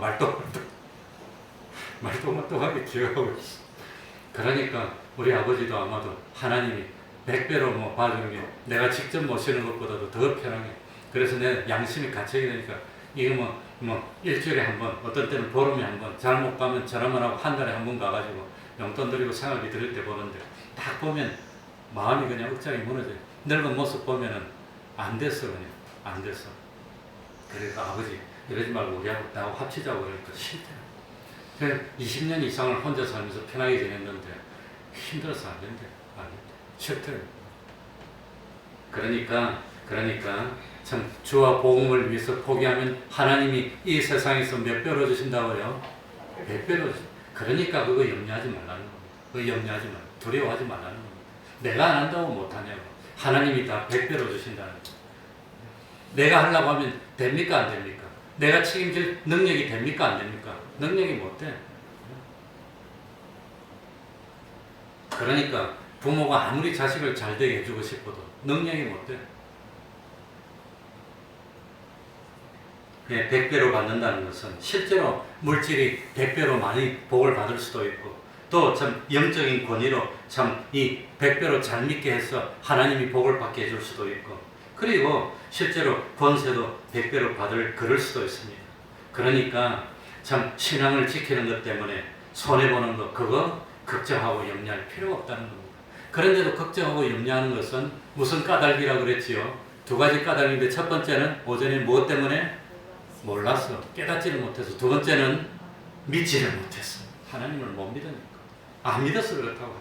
말똥말똥하게 기억하고 있어. 그러니까 우리 아버지도 아마도 하나님이 100배로 뭐 봐주는 게 내가 직접 모시는 것보다도 더 편하게. 그래서 내 양심이 갇히게 되니까 이거 뭐 일주일에 한 번, 어떤 때는 보름에 한 번, 잘못 가면 전화만 하고 한 달에 한 번 가가지고 용돈 드리고 생활비 드릴 때 보는데 딱 보면 마음이 그냥 억장이 무너져요. 늙은 모습 보면은 안 됐어, 그냥 안 됐어. 그래서 아버지 이러지 말고 우리하고 나하고 합치자고 그러니까 싫대요. 그래서 20년 이상을 혼자 살면서 편하게 지냈는데 힘들어서 안 된대. 싫대요. 그러니까 참 주와 복음을 위해서 포기하면 하나님이 이 세상에서 몇 배로 주신다고요? 100배로 주신다. 그러니까 그거 염려하지 말라는 겁니다. 그거 염려하지 말고 두려워하지 말라는 겁니다. 내가 안 한다고 못하냐고. 하나님이 다 100배로 주신다는 거예요. 내가 하려고 하면 됩니까 안 됩니까? 내가 책임질 능력이 됩니까 안 됩니까? 능력이 못 돼. 그러니까 부모가 아무리 자식을 잘 되게 해주고 싶어도 능력이 못 돼. 100배로 받는다는 것은 실제로 물질이 100배로 많이 복을 받을 수도 있고 또 참 영적인 권위로 참 이 100배로 잘 믿게 해서 하나님이 복을 받게 해줄 수도 있고 그리고 실제로 권세도 100배로 받을 그럴 수도 있습니다. 그러니까 참 신앙을 지키는 것 때문에 손해보는 것 그거 걱정하고 염려할 필요가 없다는 겁니다. 그런데도 걱정하고 염려하는 것은 무슨 까닭이라고 그랬지요? 두 가지 까닭인데 첫 번째는 오전에 무엇 때문에? 몰랐어. 깨닫지를 못해서. 두 번째는 믿지를 못했어. 하나님을 못 믿으니까. 안 믿어서 그렇다고 합니다.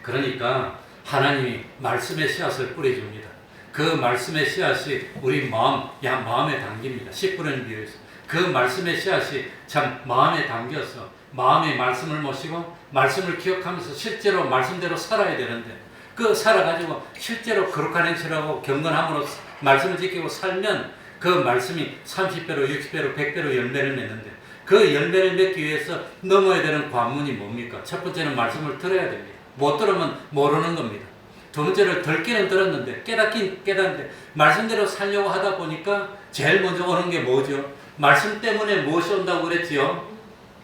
그러니까 하나님이 말씀의 씨앗을 뿌려줍니다. 그 말씀의 씨앗이 우리 마음에 담깁니다. 10분의 비유에서. 그 말씀의 씨앗이 참 마음에 담겨서 마음의 말씀을 모시고 말씀을 기억하면서 실제로 말씀대로 살아야 되는데 그 살아가지고 실제로 거룩한 행실을 하고 경건함으로 말씀을 지키고 살면 그 말씀이 30배로 60배로 100배로 열매를 맺는데 그 열매를 맺기 위해서 넘어야 되는 관문이 뭡니까? 첫 번째는 말씀을 들어야 됩니다. 못 들으면 모르는 겁니다. 두 번째는 듣기는 들었는데 깨닫긴 깨닫는데 말씀대로 살려고 하다 보니까 제일 먼저 오는 게 뭐죠? 말씀 때문에 무엇이 온다고 그랬지요?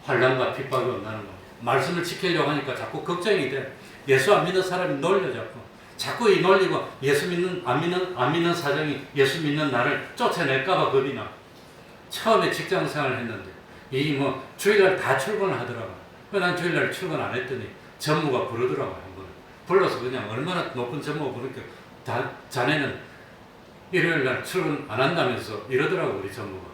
환난과 핍박이 온다는 겁니다. 말씀을 지키려고 하니까 자꾸 걱정이 돼. 예수 안 믿는 사람이 놀려 자꾸 이 놀리고 예수 안 믿는 사정이 예수 믿는 나를 쫓아낼까봐 겁이 나. 처음에 직장 생활을 했는데 주일날 다 출근을 하더라고요. 난 주일날 출근 안 했더니 전무가 부르더라고요. 한 번은. 불러서 그냥 얼마나 높은 전무가 부르니까 자네는 일요일날 출근 안 한다면서 이러더라고 우리 전무가.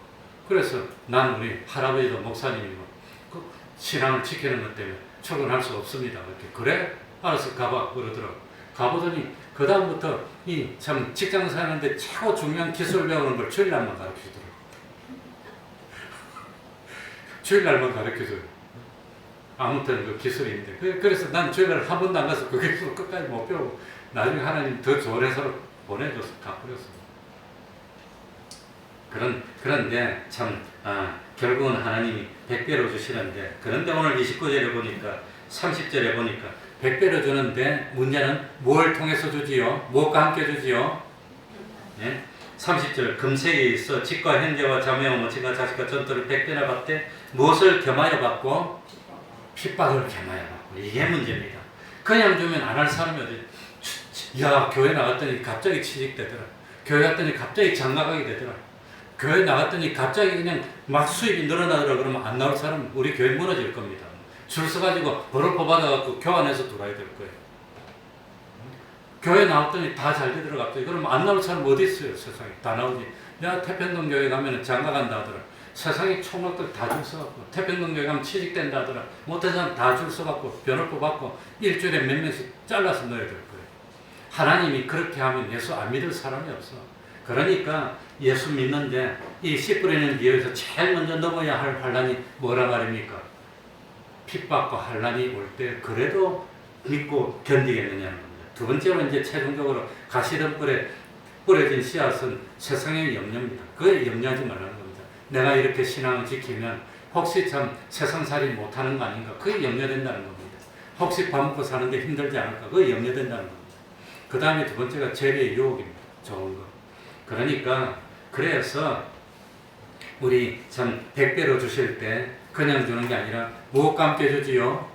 그래서 난 우리 할아버지도 목사님이고 그 신앙을 지키는 것 때문에 출근할 수 없습니다. 이렇게 그래? 알아서 가봐 그러더라고. 가보더니 그 다음부터 이 참 직장 사는데 최고 중요한 기술 배우는 걸 주일날만 가르쳐주더라고. 주일날만 가르쳐줘요. 아무튼 그 기술인데 그래서 난 주일날 한 번도 안 가서 그 기술 끝까지 못 배우고 나중에 하나님 더 좋은 회사로 보내줘서 가버렸어. 그런데 참 결국은 하나님이 100배로 주시는데 그런데 오늘 29절에 보니까 30절에 보니까 100배로 주는데 문제는 뭘 통해서 주지요? 무엇과 함께 주지요? 예? 30절 금세에 있어 집과 형제와 자매와 모친과 자식과 전토를 100배나 받되 무엇을 겸하여 받고? 핍박을 겸하여 받고. 이게 문제입니다. 그냥 주면 안 할 사람이 어디 야 교회 나갔더니 갑자기 취직되더라. 교회 갔더니 갑자기 장가가게 되더라. 교회 나갔더니 갑자기 그냥 막 수입이 늘어나더라. 그러면 안 나올 사람 우리 교회 무너질 겁니다. 줄 서가지고 버릇 받아갖고 교환해서 들어와야 될 거예요. 교회 나왔더니 다 잘 되더라 갑자기. 그러면 안 나올 사람 어디 있어요 세상에. 다 나오지. 내가 태평동 교회 가면 장가 간다 하더라. 세상에 총각들 다 줄 서갖고 태평동 교회 가면 취직된다 하더라. 못한 사람 다 줄 서갖고 변호 뽑았고 일주일에 몇 명씩 잘라서 넣어야 될 거예요. 하나님이 그렇게 하면 예수 안 믿을 사람이 없어. 그러니까 예수 믿는데 이 씨 뿌리는 비유에서 제일 먼저 넘어야 할 환난이 뭐라 말입니까? 핍박과 환난이 올 때 그래도 믿고 견디겠느냐는 겁니다. 두 번째로 이제 최종적으로 가시덤불에 뿌려진 씨앗은 세상의 염려입니다. 그걸 염려하지 말라는 겁니다. 내가 이렇게 신앙을 지키면 혹시 참 세상살이 못하는 거 아닌가? 그게 염려된다는 겁니다. 혹시 밥 먹고 사는데 힘들지 않을까? 그게 염려된다는 겁니다. 그 다음에 두 번째가 죄의 유혹입니다. 좋은 거. 그러니까 그래서 우리 참 100배로 주실 때 그냥 주는 게 아니라 무엇과 함께 주지요?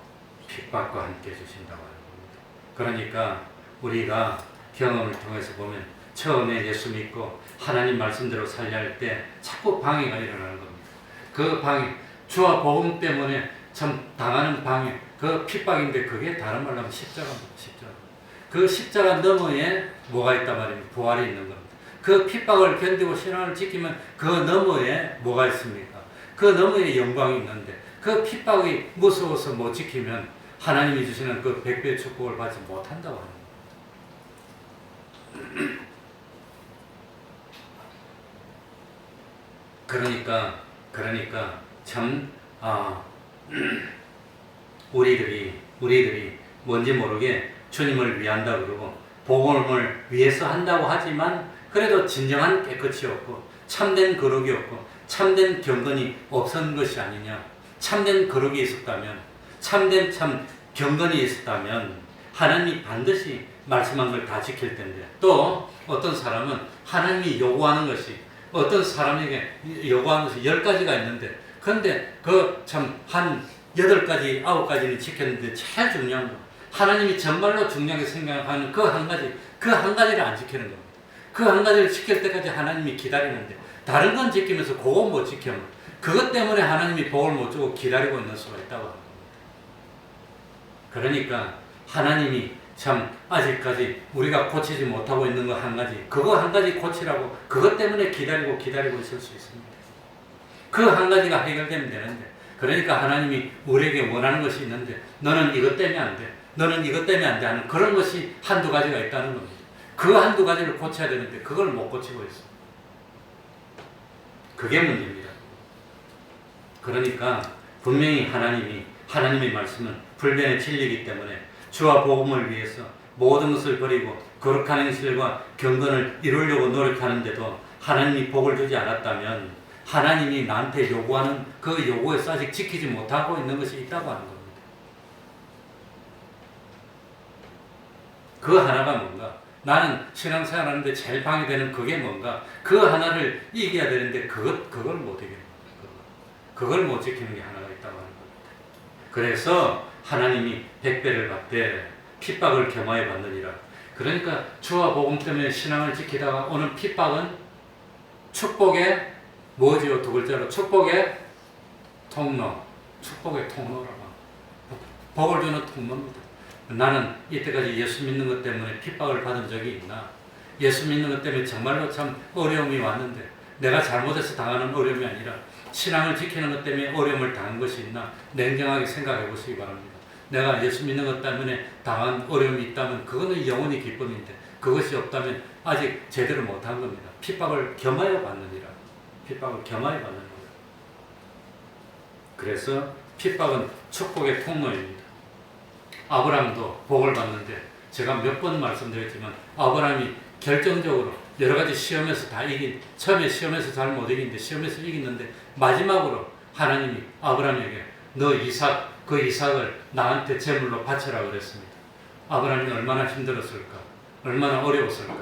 핍박과 함께 주신다고 하는 겁니다. 그러니까 우리가 경험을 통해서 보면 처음에 예수 믿고 하나님 말씀대로 살려 할 때 자꾸 방해가 일어나는 겁니다. 그 방해, 주와 복음 때문에 참 당하는 방해, 그 핍박인데 그게 다른 말로 하면 십자가입니다. 십자가. 그 십자가 너머에 뭐가 있단 말입니다. 부활이 있는 겁니다. 그 핍박을 견디고 신앙을 지키면 그 너머에 뭐가 있습니까? 그 너머에 영광이 있는데 그 핍박이 무서워서 못 지키면 하나님이 주시는 그 100배의 축복을 받지 못한다고 하는 겁니다. 그러니까 참 우리들이 뭔지 모르게 주님을 위한다 그러고 복음을 위해서 한다고 하지만 그래도 진정한 깨끗이 없고 참된 거룩이 없고 참된 경건이 없었던 것이 아니냐. 참된 거룩이 있었다면 참된 경건이 있었다면 하나님이 반드시 말씀한 걸 다 지킬 텐데 또 어떤 사람은 하나님이 요구하는 것이 어떤 사람에게 요구하는 것이 10가지가 있는데 그런데 그 참 한 8가지, 9가지는 지켰는데 제일 중요한 거 하나님이 정말로 중요하게 생각하는 그 한 가지를 안 지키는 겁니다. 그 한 가지를 지킬 때까지 하나님이 기다리는데 다른 건 지키면서 그거 못 지키면 그것 때문에 하나님이 복을 못 주고 기다리고 있는 수가 있다고 합니다. 그러니까 하나님이 참 아직까지 우리가 고치지 못하고 있는 거 한 가지 그거 한 가지 고치라고 그것 때문에 기다리고 있을 수 있습니다. 그 한 가지가 해결되면 되는데 그러니까 하나님이 우리에게 원하는 것이 있는데 너는 이것 때문에 안 돼. 너는 이것 때문에 안 돼 하는 그런 것이 한두 가지가 있다는 겁니다. 그 한두 가지를 고쳐야 되는데 그걸 못 고치고 있어. 그게 문제입니다. 그러니까 분명히 하나님의 말씀은 불변의 진리이기 때문에 주와 복음을 위해서 모든 것을 버리고 거룩한 행실과 경건을 이루려고 노력하는데도 하나님이 복을 주지 않았다면 하나님이 나한테 요구하는 그 요구에서 아직 지키지 못하고 있는 것이 있다고 하는 겁니다. 그 하나가 뭔가? 나는 신앙생활 하는데 제일 방해되는 그게 뭔가? 그 하나를 이겨야 되는데 그걸 못 이기는 겁니다. 그걸 못 지키는 게 하나가 있다고 하는 겁니다. 그래서 하나님이 100배를 받되 핍박을 겸하여 받느니라. 그러니까 주와 복음 때문에 신앙을 지키다가 오는 핍박은 축복의 뭐지요? 두 글자로 축복의 통로. 축복의 통로라고. 복을 주는 통로입니다. 나는 이때까지 예수 믿는 것 때문에 핍박을 받은 적이 있나? 예수 믿는 것 때문에 정말로 참 어려움이 왔는데 내가 잘못해서 당하는 어려움이 아니라 신앙을 지키는 것 때문에 어려움을 당한 것이 있나? 냉정하게 생각해 보시기 바랍니다. 내가 예수 믿는 것 때문에 당한 어려움이 있다면 그거는 영원히 기쁨인데 그것이 없다면 아직 제대로 못한 겁니다. 핍박을 겸하여 받느니라. 핍박을 겸하여 받는 거예요. 그래서 핍박은 축복의 통로입니다. 아브라함도 복을 받는데 제가 몇 번 말씀드렸지만 아브라함이 결정적으로 여러 가지 시험에서 다 처음에 시험에서 잘 못 이기는데 시험에서 이기는데 마지막으로 하나님이 아브라함에게 너 그 이삭을 나한테 제물로 바쳐라 그랬습니다. 아브라함이 얼마나 힘들었을까? 얼마나 어려웠을까?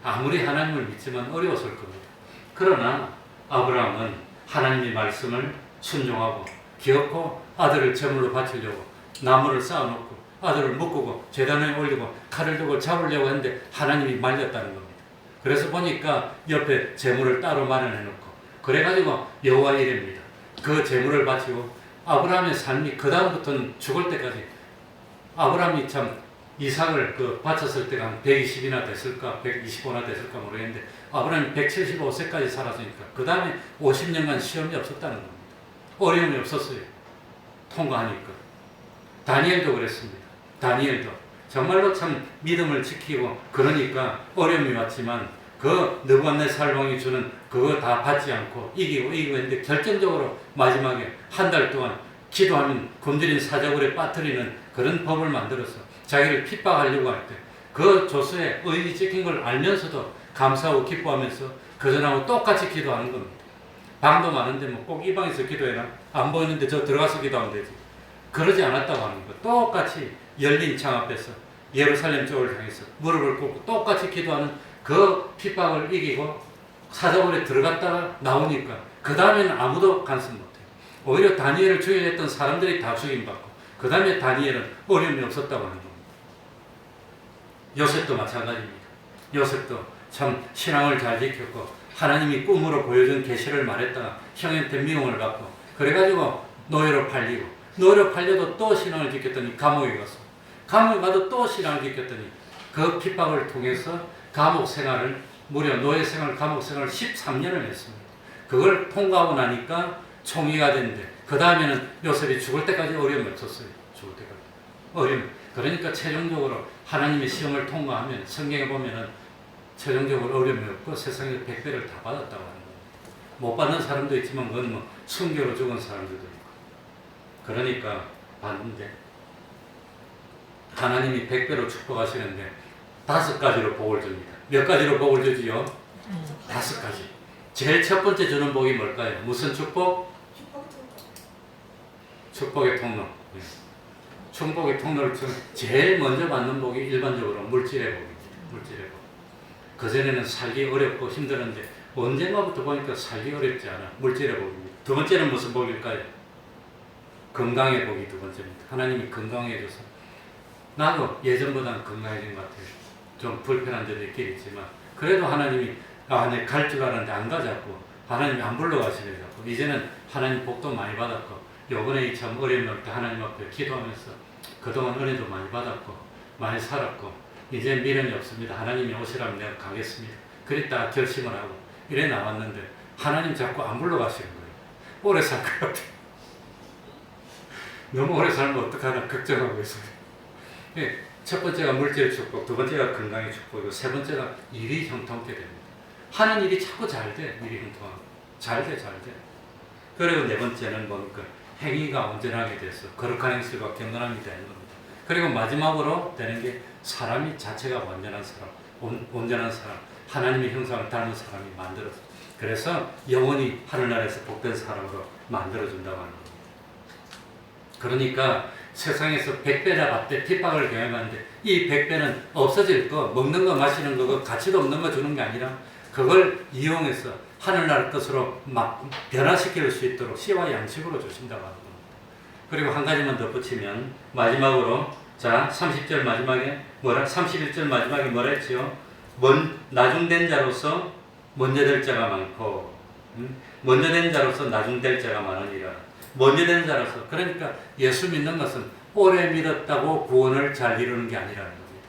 아무리 하나님을 믿지만 어려웠을 겁니다. 그러나 아브라함은 하나님의 말씀을 순종하고 기어코 아들을 제물로 바치려고 나무를 쌓아놓고 아들을 묶고 제단에 올리고 칼을 들고 잡으려고 했는데 하나님이 말렸다는 겁니다. 그래서 보니까 옆에 제물을 따로 마련해놓고 그래가지고 여호와 이레입니다. 그 제물을 바치고 아브라함의 삶이 그 다음부터는 죽을 때까지 아브라함이 참 이삭을 바쳤을 때가 한 120이나 됐을까 125나 됐을까 모르겠는데 아브라함이 175세까지 살았으니까 그 다음에 50년간 시험이 없었다는 겁니다. 어려움이 없었어요. 통과하니까. 다니엘도 그랬습니다. 다니엘도 정말로 참 믿음을 지키고 그러니까 어려움이 왔지만 그 느부갓네살 왕이 주는 그거 다 받지 않고 이기고 했는데 결정적으로 마지막에 한 달 동안 기도하면 굶주린 사자굴에 빠뜨리는 그런 법을 만들어서 자기를 핍박하려고 할 때 그 조서에 의인이 찍힌 걸 알면서도 감사하고 기뻐하면서 그전하고 똑같이 기도하는 겁니다. 방도 많은데 뭐 꼭 이 방에서 기도해라. 안 보이는데 저 들어가서 기도하면 되지. 그러지 않았다고 하는 거. 똑같이 열린 창 앞에서 예루살렘 쪽을 향해서 무릎을 꿇고 똑같이 기도하는 그 핍박을 이기고 사자굴에 들어갔다가 나오니까 그 다음에는 아무도 간섭 못해요. 오히려 다니엘을 죽이려 했던 사람들이 다 죽임받고 그 다음에 다니엘은 어려움이 없었다고 하는 겁니다. 요셉도 마찬가지입니다. 요셉도 참 신앙을 잘 지켰고 하나님이 꿈으로 보여준 계시를 말했다가 형한테 미움을 받고 그래가지고 노예로 팔려도 또 신앙을 지켰더니 감옥에 갔어. 감옥에 가도 또 신앙을 지켰더니 그 핍박을 통해서 감옥 생활을 무려 노예 생활, 감옥 생활을 13년을 했습니다. 그걸 통과하고 나니까 총리가 됐는데 그 다음에는 요셉이 죽을 때까지 어려움이 없었어요. 죽을 때까지 어려움. 그러니까 최종적으로 하나님의 시험을 통과하면 성경에 보면은 최종적으로 어려움이 없고 세상에 100배를 다 받았다고 하는 거예요. 못 받는 사람도 있지만 그건 뭐 순교로 죽은 사람들도 있고. 그러니까 봤는데 하나님이 100배로 축복하시는데 5가지로 복을 줍니다. 몇 가지로 복을 주지요? 5가지. 제일 첫 번째 주는 복이 뭘까요? 무슨 축복? 축복의 통로. 축복의 통로를 제일 먼저 받는 복이 일반적으로 물질의 복입니다. 물질의 복. 그전에는 살기 어렵고 힘들었는데 언젠가부터 보니까 살기 어렵지 않아. 물질의 복입니다. 두 번째는 무슨 복일까요? 건강의 복이 두 번째입니다. 하나님이 건강해줘서 나도 예전보다는 건강해진 것 같아요. 좀 불편한 데도 있긴 있지만 그래도 하나님이 내가 갈 줄 알았는데 안 가자고 하나님이 안 불러가시네 자꾸. 이제는 하나님 복도 많이 받았고 요번에 참 어려움을 때 하나님 앞에 기도하면서 그동안 은혜도 많이 받았고 많이 살았고 이제 미련이 없습니다. 하나님이 오시라면 내가 가겠습니다. 그랬다 결심을 하고 이래 나왔는데 하나님 자꾸 안 불러가시는 거예요. 오래 살 것 같아요. 너무 오래 살면 어떡하나 걱정하고 있어요. 첫 번째가 물질 축복, 두 번째가 건강의 축복이고 세 번째가 일이 형통케 됩니다. 하는 일이 자꾸 잘 돼. 일이 형통하고 잘 돼. 그리고 네 번째는 뭡니까? 행위가 온전하게 돼서 거룩한 행실과 경건함이 되는 겁니다. 그리고 마지막으로 되는 게 사람이 자체가 완전한 사람, 온전한 사람, 하나님의 형상을 닮은 사람이 만들어서 그래서 영원히 하늘나라에서 복된 사람으로 만들어준다고 하는 겁니다. 그러니까 세상에서 100배나 받되 핍박을 경험하는데 이 100배는 없어질 거, 먹는 거 마시는 거, 가치도 없는 거 주는 게 아니라 그걸 이용해서 하늘나라 뜻으로 막 변화시킬 수 있도록 씨와 양식으로 주신다고 하는 겁니다. 그리고 한 가지만 덧붙이면 마지막으로 자 30절 마지막에 31절 마지막에 뭐라 했지요? 나중된 자로서 먼저 될 자가 많고 먼저 된 자로서 나중될 자가 많으니라. 먼저 된 자로서 그러니까 예수 믿는 것은 오래 믿었다고 구원을 잘 이루는 게 아니라는 겁니다.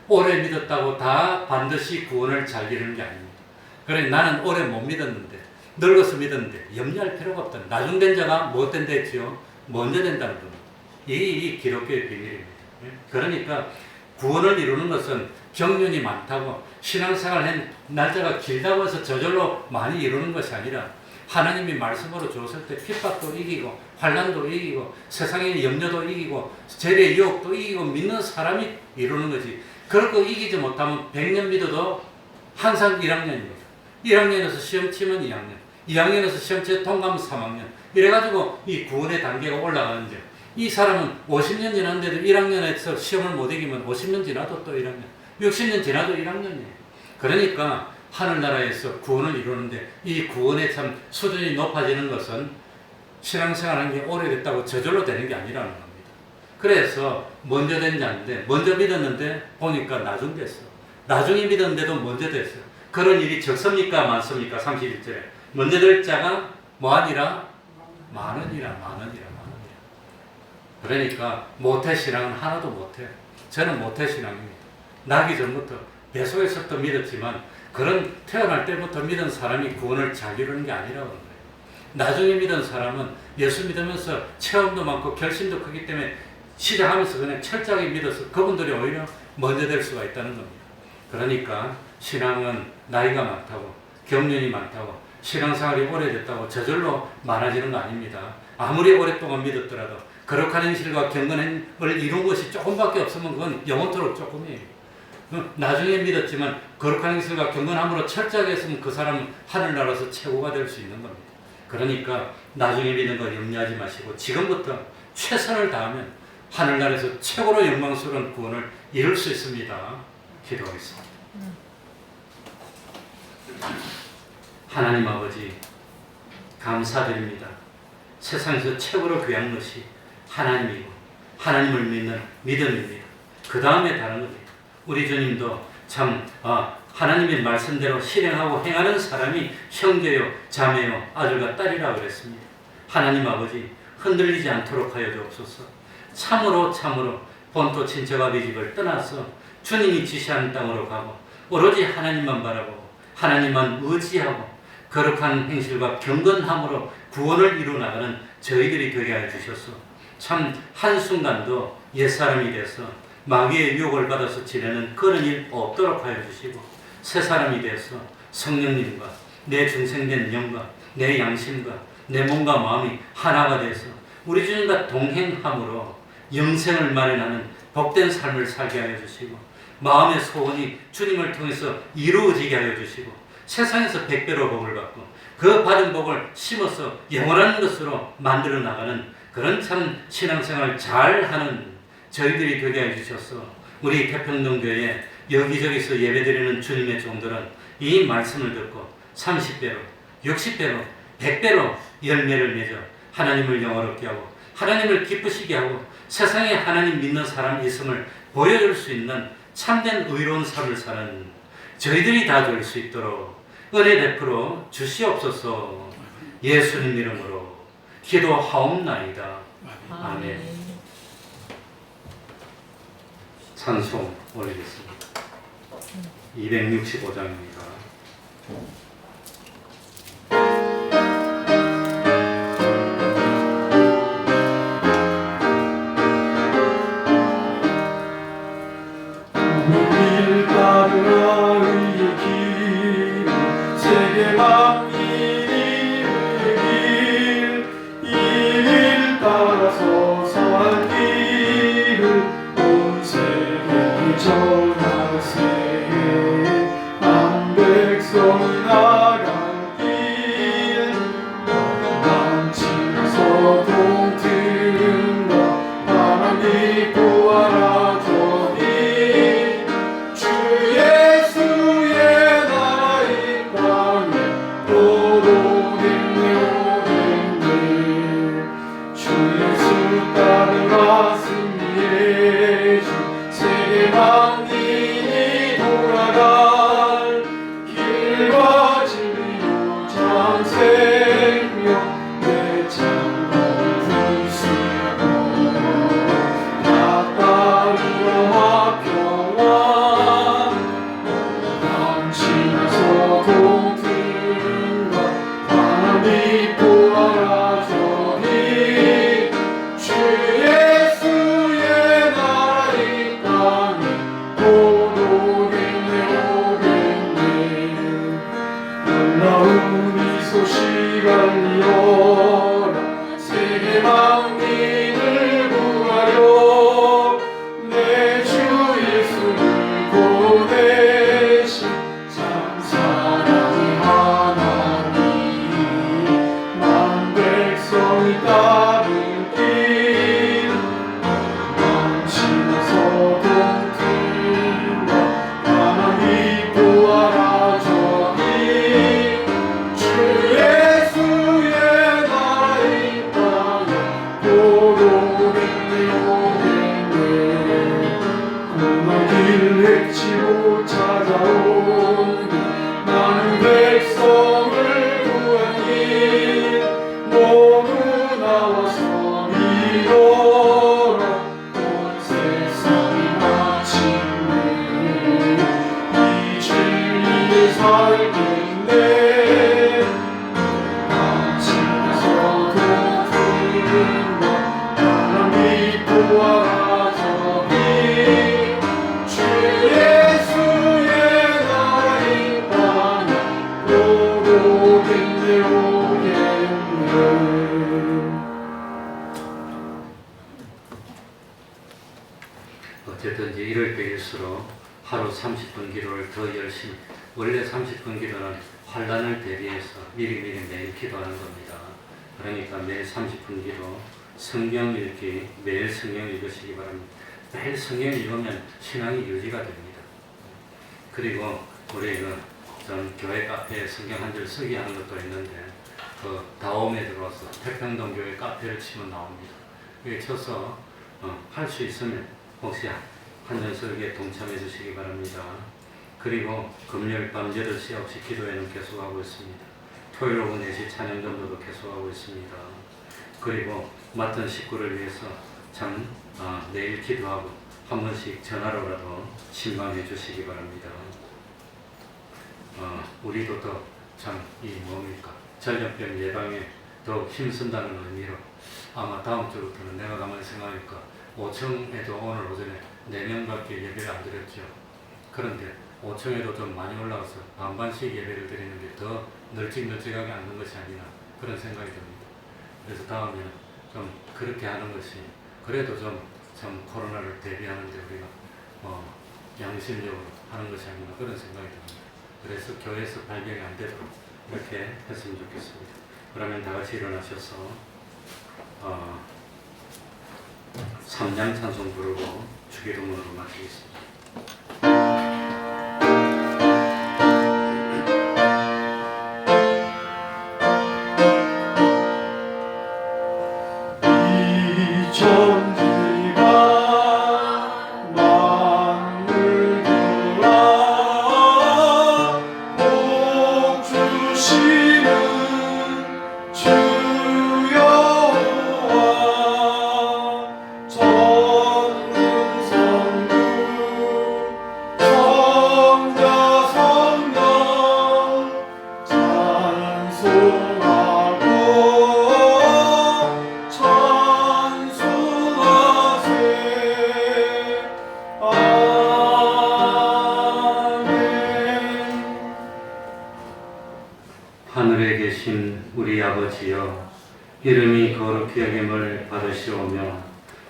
오래 믿었다고 다 반드시 구원을 잘 이루는 게 아닙니다. 그래 나는 오래 못 믿었는데 늙어서 믿었는데 염려할 필요가 없다. 나중된 자가 무엇된 됐지요? 먼저 된다는 겁니다. 이 기독교의 비밀입니다. 그러니까 구원을 이루는 것은 경륜이 많다고 신앙생활한 날짜가 길다고 해서 저절로 많이 이루는 것이 아니라 하나님이 말씀으로 주었을 때 핍박도 이기고 환난도 이기고 세상의 염려도 이기고 재리의 유혹도 이기고 믿는 사람이 이루는 거지. 그렇고 이기지 못하면 100년 믿어도 항상 1학년입니다. 1학년에서 시험 치면 2학년, 2학년에서 시험 치면 통과하면 3학년. 이래가지고 이 구원의 단계가 올라가는데 이 사람은 50년 지났는데도 1학년에서 시험을 못 이기면 50년 지나도 또 1학년, 60년 지나도 1학년이에요. 그러니까 하늘나라에서 구원을 이루는데 이 구원의 참 수준이 높아지는 것은 신앙생활한 게 오래됐다고 저절로 되는 게 아니라는 겁니다. 그래서 먼저 된 자인데 먼저 믿었는데 보니까 나중 됐어. 나중에 믿었는데도 먼저 됐어요. 그런 일이 적습니까 많습니까? 31절에 먼저 될 자가 뭐하니라? 많으니라. 그러니까 모태신앙은 하나도 못해요. 저는 모태신앙입니다. 나기 전부터 뱃속에서부터 믿었지만 그런 태어날 때부터 믿은 사람이 구원을 잘 이루는 게 아니라고 하는 거예요. 나중에 믿은 사람은 예수 믿으면서 체험도 많고 결심도 크기 때문에 시작하면서 그냥 철저하게 믿어서 그분들이 오히려 먼저 될 수가 있다는 겁니다. 그러니까 신앙은 나이가 많다고 경륜이 많다고 신앙생활이 오래됐다고 저절로 많아지는 거 아닙니다. 아무리 오랫동안 믿었더라도 거룩한 행실과 경건을 이룬 것이 조금밖에 없으면 그건 영원토록 조금이에요. 나중에 믿었지만 거룩한 행실과 경건함으로 철저하게 했으면 그 사람은 하늘나라에서 최고가 될 수 있는 겁니다. 그러니까 나중에 믿는 거 염려하지 마시고 지금부터 최선을 다하면 하늘나라에서 최고로 영광스러운 구원을 이룰 수 있습니다. 기도하겠습니다. 하나님 아버지 감사드립니다. 세상에서 최고로 귀한 것이 하나님이고 하나님을 믿는 믿음입니다. 그 다음에 다른 겁니다. 우리 주님도 참 하나님의 말씀대로 실행하고 행하는 사람이 형제요 자매요 아들과 딸이라 그랬습니다. 하나님 아버지 흔들리지 않도록 하여 주옵소서. 참으로 본토 친척 아비 집을 떠나서 주님이 지시하는 땅으로 가고 오로지 하나님만 바라보고 하나님만 의지하고 거룩한 행실과 경건함으로 구원을 이루 나가는 저희들이 되게 하여 주셔서 참 한순간도 옛사람이 돼서 마귀의 유혹을 받아서 지내는 그런 일 없도록 하여 주시고 새 사람이 돼서 성령님과 내 중생된 영과 내 양심과 내 몸과 마음이 하나가 돼서 우리 주님과 동행함으로 영생을 마련하는 복된 삶을 살게 하여 주시고 마음의 소원이 주님을 통해서 이루어지게 하여 주시고 세상에서 100배로 복을 받고 그 받은 복을 심어서 영원한 것으로 만들어 나가는 그런 참 신앙생활 잘하는 저희들이 되게 해주셔서 우리 태평동교회 여기저기서 예배드리는 주님의 종들은 이 말씀을 듣고 30배로 60배로 100배로 열매를 맺어 하나님을 영화롭게 하고 하나님을 기쁘시게 하고 세상에 하나님 믿는 사람이 있음을 보여줄 수 있는 참된 의로운 삶을 사는 저희들이 다 될 수 있도록 은혜 베풀어 주시옵소서. 예수님 이름으로 기도하옵나이다. 아멘. 찬송 올리겠습니다. 265장입니다. 전하세 한 백성이나 기도를 더 열심히, 원래 30분 기도는 환란을 대비해서 미리미리 매일 기도하는 겁니다. 그러니까 매일 30분 기도, 성경 읽기, 매일 성경 읽으시기 바랍니다. 매일 성경 읽으면 신앙이 유지가 됩니다. 그리고 우리는 전 교회 카페에 성경 한 줄 쓰기 하는 것도 있는데, 그 다음에 들어와서 태평동 교회 카페를 치면 나옵니다. 여기 쳐서 할 수 있으면 혹시 한전 설교에 동참해 주시기 바랍니다. 그리고 금요일 밤 8시 9시 기도회는 계속하고 있습니다. 토요일 오후 4시 찬양 전도도 계속하고 있습니다. 그리고 맡은 식구를 위해서 참 내일 기도하고 한 번씩 전화로라도 신방해 주시기 바랍니다. 우리도 더 참 이 뭡니까? 전염병 예방에 더욱 힘쓴다는 의미로 아마 다음 주부터는 내가 가만히 생각하니까 5층에도 오늘 오전에 4명밖에 예배를 안 드렸죠. 그런데 5층에도 좀 많이 올라와서 반반씩 예배를 드리는 게 더 널찍널찍하게 앉는 것이 아니나 그런 생각이 듭니다. 그래서 다음에는 좀 그렇게 하는 것이 그래도 좀 코로나를 대비하는데 우리가 양심적으로 하는 것이 아니나 그런 생각이 듭니다. 그래서 교회에서 발병이 안 되도록 이렇게 했으면 좋겠습니다. 그러면 다 같이 일어나셔서 3장 찬송 부르고 주기도문으로 마치겠습니다. 하늘에 계신 우리 아버지여, 이름이 거룩히 여김을 받으시오며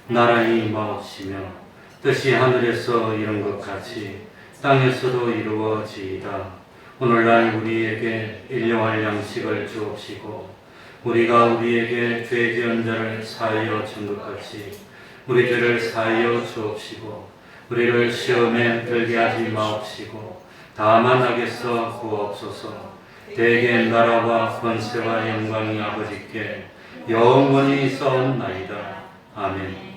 나라의 임하옵시며 뜻이 하늘에서 이룬 것 같이 땅에서도 이루어지이다. 오늘날 우리에게 일용할 양식을 주옵시고 우리가 우리에게 죄 지은 자를 사하여 준 것 같이 우리 죄를 사하여 주옵시고 우리를 시험에 들게 하지 마옵시고 다만 악에서 구하옵소서. 대개 나라와 권세와 영광이 아버지께 영원히 있사옵나이다. 아멘.